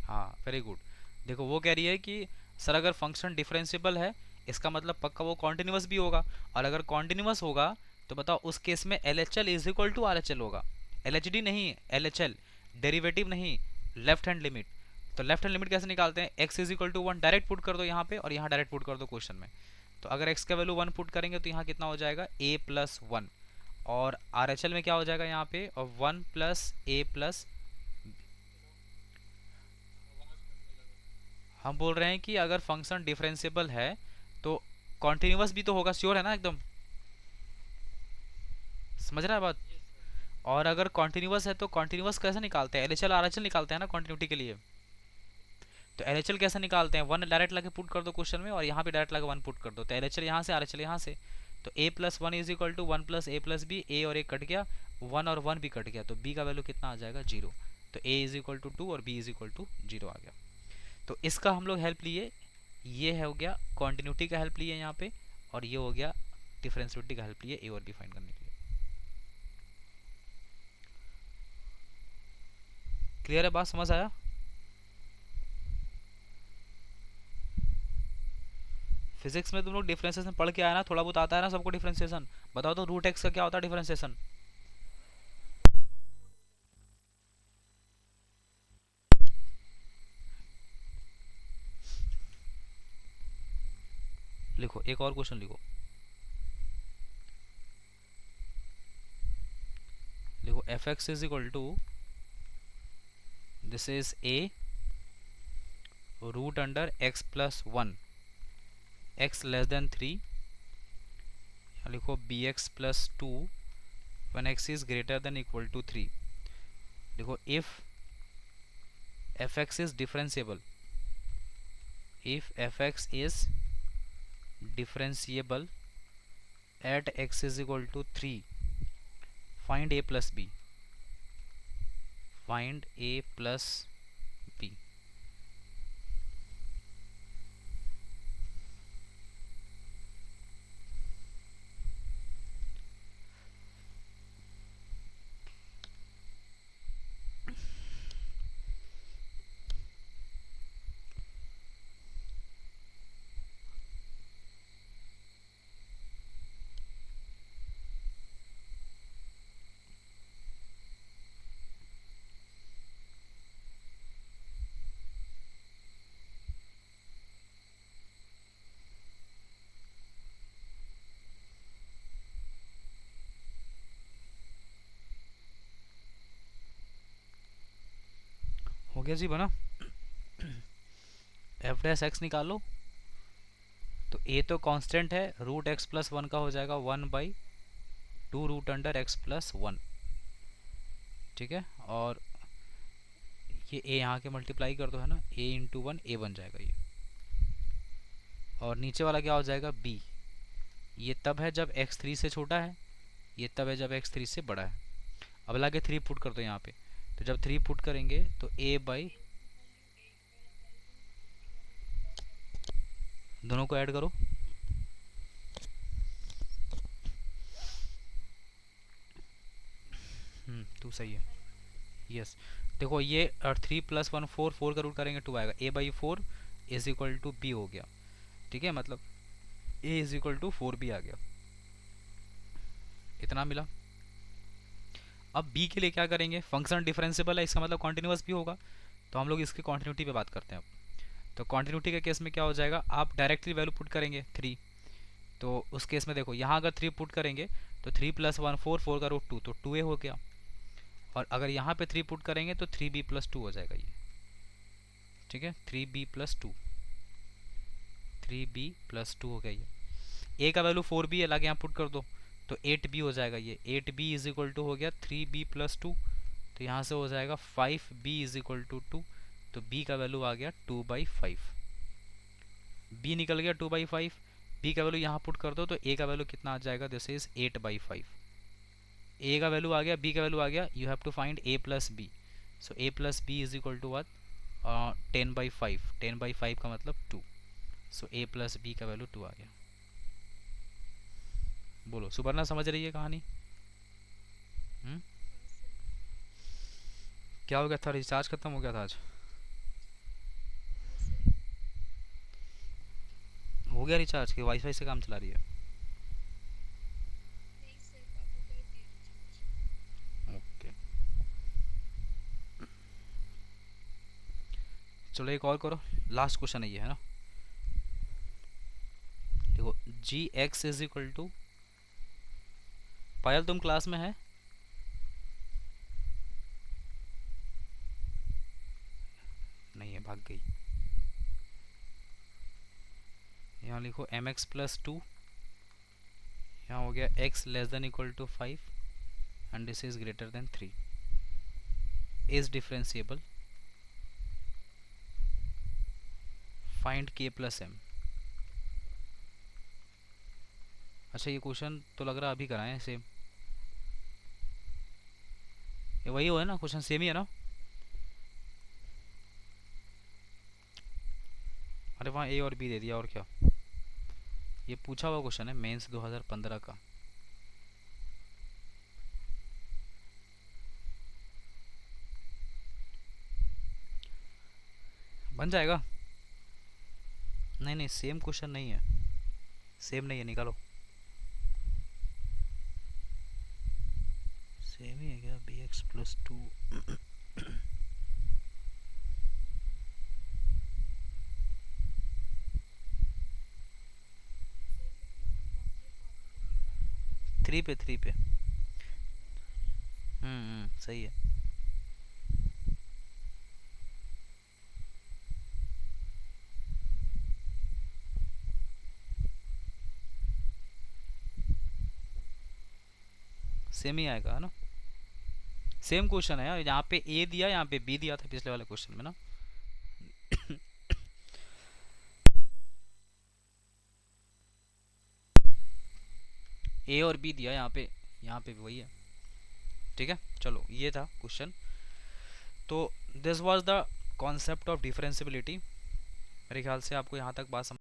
हाँ वेरी गुड। देखो वो कह रही है कि सर अगर फंक्शन डिफरेंशिएबल है इसका मतलब पक्का वो कॉन्टिन्यूस भी होगा, और अगर कॉन्टिन्यूस होगा तो बताओ उस केस में L H L is equal to R H L होगा, एल एच डी नहीं, एल एच एल, डेरिवेटिव नहीं, लेफ्ट हैंड लिमिट। तो लेफ्ट हैंड लिमिट कैसे निकालते हैं, x is equal to 1 direct put कर दो यहाँ पे, और यहाँ डायरेक्ट पुट कर दो क्वेश्चन में। तो अगर एक्स का वैल्यू 1 पुट करेंगे तो यहाँ कितना हो जाएगा, ए प्लस 1, और आर एच एल में क्या हो जाएगा यहाँ पे, और 1 प्लस ए प्लस। हम बोल रहे हैं कि अगर फंक्शन डिफरेंशिएबल है तो कॉन्टिन्यूस भी तो होगा, श्योर है ना एकदम, समझ रहा है बात। और अगर कॉन्टिन्यूस है तो कॉन्टिन्यूस कैसे निकालते हैं, एलएचएल आरएचएल निकालते हैं ना कॉन्टिन्यूटी के लिए। तो एलएचएल कैसे निकालते हैं, 1 डायरेक्ट लाके पुट कर दो क्वेश्चन में, और यहाँ पे डायरेक्ट लाके 1 पुट कर दो, तो एलएचएल यहाँ से आरएचएल यहाँ से। तो a plus 1 is equal to 1 plus a plus b, a और ए कट गया, 1 और 1 भी कट गया, तो b का वैल्यू कितना आ जाएगा, 0। तो a इज इक्वल टू 2 और b इज इक्वल टू 0 आ गया। तो इसका हम लोग हेल्प लिए, ये है हो गया कॉन्टिन्यूटी का हेल्प लिए यहाँ पे, और ये हो गया डिफरेंशिएबिलिटी का हेल्प लिए ए और बी फाइंड करने के लिए। क्लियर है बात, समझ आया? फिजिक्स में तुम लोग डिफरेंशिएशन पढ़ के आया ना, थोड़ा बहुत आता है ना सबको डिफरेंशिएशन। बताओ तो रूट एक्स का क्या होता है डिफरेंशिएशन? लिखो एक और क्वेश्चन लिखो, लिखो f x is equal to, this is a root under x plus 1, x less than 3, लिखो b x plus 2 when x is greater than equal to 3। देखो if fx is differentiable, if fx is differentiable at x is equal to 3, find a plus b, find a plus b। हो गया जी बना। F dash x निकालो, तो a तो constant है, root x plus one का हो जाएगा 1/2 root under x plus one. ठीक है, और ये a यहाँ के मल्टीप्लाई कर दो, है ना, a इंटू वन a बन जाएगा ये। और नीचे वाला क्या हो जाएगा b। ये तब है जब x 3 से छोटा है, ये तब है जब x 3 से बड़ा है। अब लाके 3 पुट कर दो यहाँ पे, तो जब 3 पुट करेंगे तो a बाई, दोनों को ऐड करो, टू सही है, यस। देखो ये 3 प्लस 1 4, 4 का रूट करेंगे 2 आएगा, a by 4 is equal to b हो गया। ठीक है, मतलब a is equal to 4b आ गया, इतना मिला। अब b के लिए क्या करेंगे, फंक्शन डिफरेंशिएबल है, इसका मतलब कॉन्टिन्यूस भी होगा, तो हम लोग इसकी कॉन्टिन्यूटी पे बात करते हैं अब। तो कॉन्टिन्यूटी के केस में क्या हो जाएगा, आप डायरेक्टली वैल्यू पुट करेंगे 3, तो उस केस में देखो यहाँ अगर 3 पुट करेंगे तो 3 प्लस 1 4, 4 का रूट 2, तो 2a हो गया। और अगर यहाँ पे 3 पुट करेंगे तो 3b प्लस 2 हो जाएगा ये। ठीक है, 3b प्लस 2, 3b प्लस 2 हो गया ये। a का वैल्यू 4b है, लाके यहाँ पुट कर दो तो 8b हो जाएगा ये। 8b इज इक्वल टू हो गया 3b प्लस 2, तो यहाँ से हो जाएगा 5b इज इक्वल टू 2, तो b का वैल्यू आ गया 2/5। b निकल गया 2/5, b का वैल्यू यहाँ पुट कर दो तो a का वैल्यू कितना आ जाएगा, दिस इज 8/5। a का वैल्यू आ गया, b का वैल्यू आ गया, you have to find a plus b। So a plus b is equal to what, 10/5। 10/5 का मतलब 2, सो a प्लस b का वैल्यू 2 आ गया। बोलो सुपर्णा, समझ रही है कहानी? क्या हो गया था, रिचार्ज खत्म हो गया था आज? हो गया रिचार्ज कि वाईफाई से काम चला रही है? ओके, चलो एक और करो, लास्ट क्वेश्चन है ये, है ना। देखो जी एक्स इज इक्वल टू, पायल तुम क्लास में है? नहीं है, भाग गई। यहाँ लिखो एम एक्स प्लस 2, यहाँ हो गया x less than equal to 5 and this is greater than 3 is differentiable, find k plus m। अच्छा ये क्वेश्चन तो लग रहा अभी कराएं सेम, ये वही हो है ना, क्वेश्चन सेम ही है ना? अरे वहाँ a और b दे दिया, और क्या, ये पूछा हुआ क्वेश्चन है मेंस 2015 का। बन जाएगा? नहीं नहीं, सेम क्वेश्चन नहीं है, सेम नहीं है, निकालो। सेम ही है क्या, बी एक्स प्लस 2, थ्री पे। सही है। सेम ही आएगा, है ना, सेम क्वेश्चन है यार, यहाँ पे ए दिया, यहाँ पे बी दिया था पिछले वाले क्वेश्चन में ना। ए और बी दिया यहाँ पे भी वही है। ठीक है, चलो ये था क्वेश्चन। तो this was the concept of differentiability. मेरे ख्याल से आपको यहाँ तक बात समझ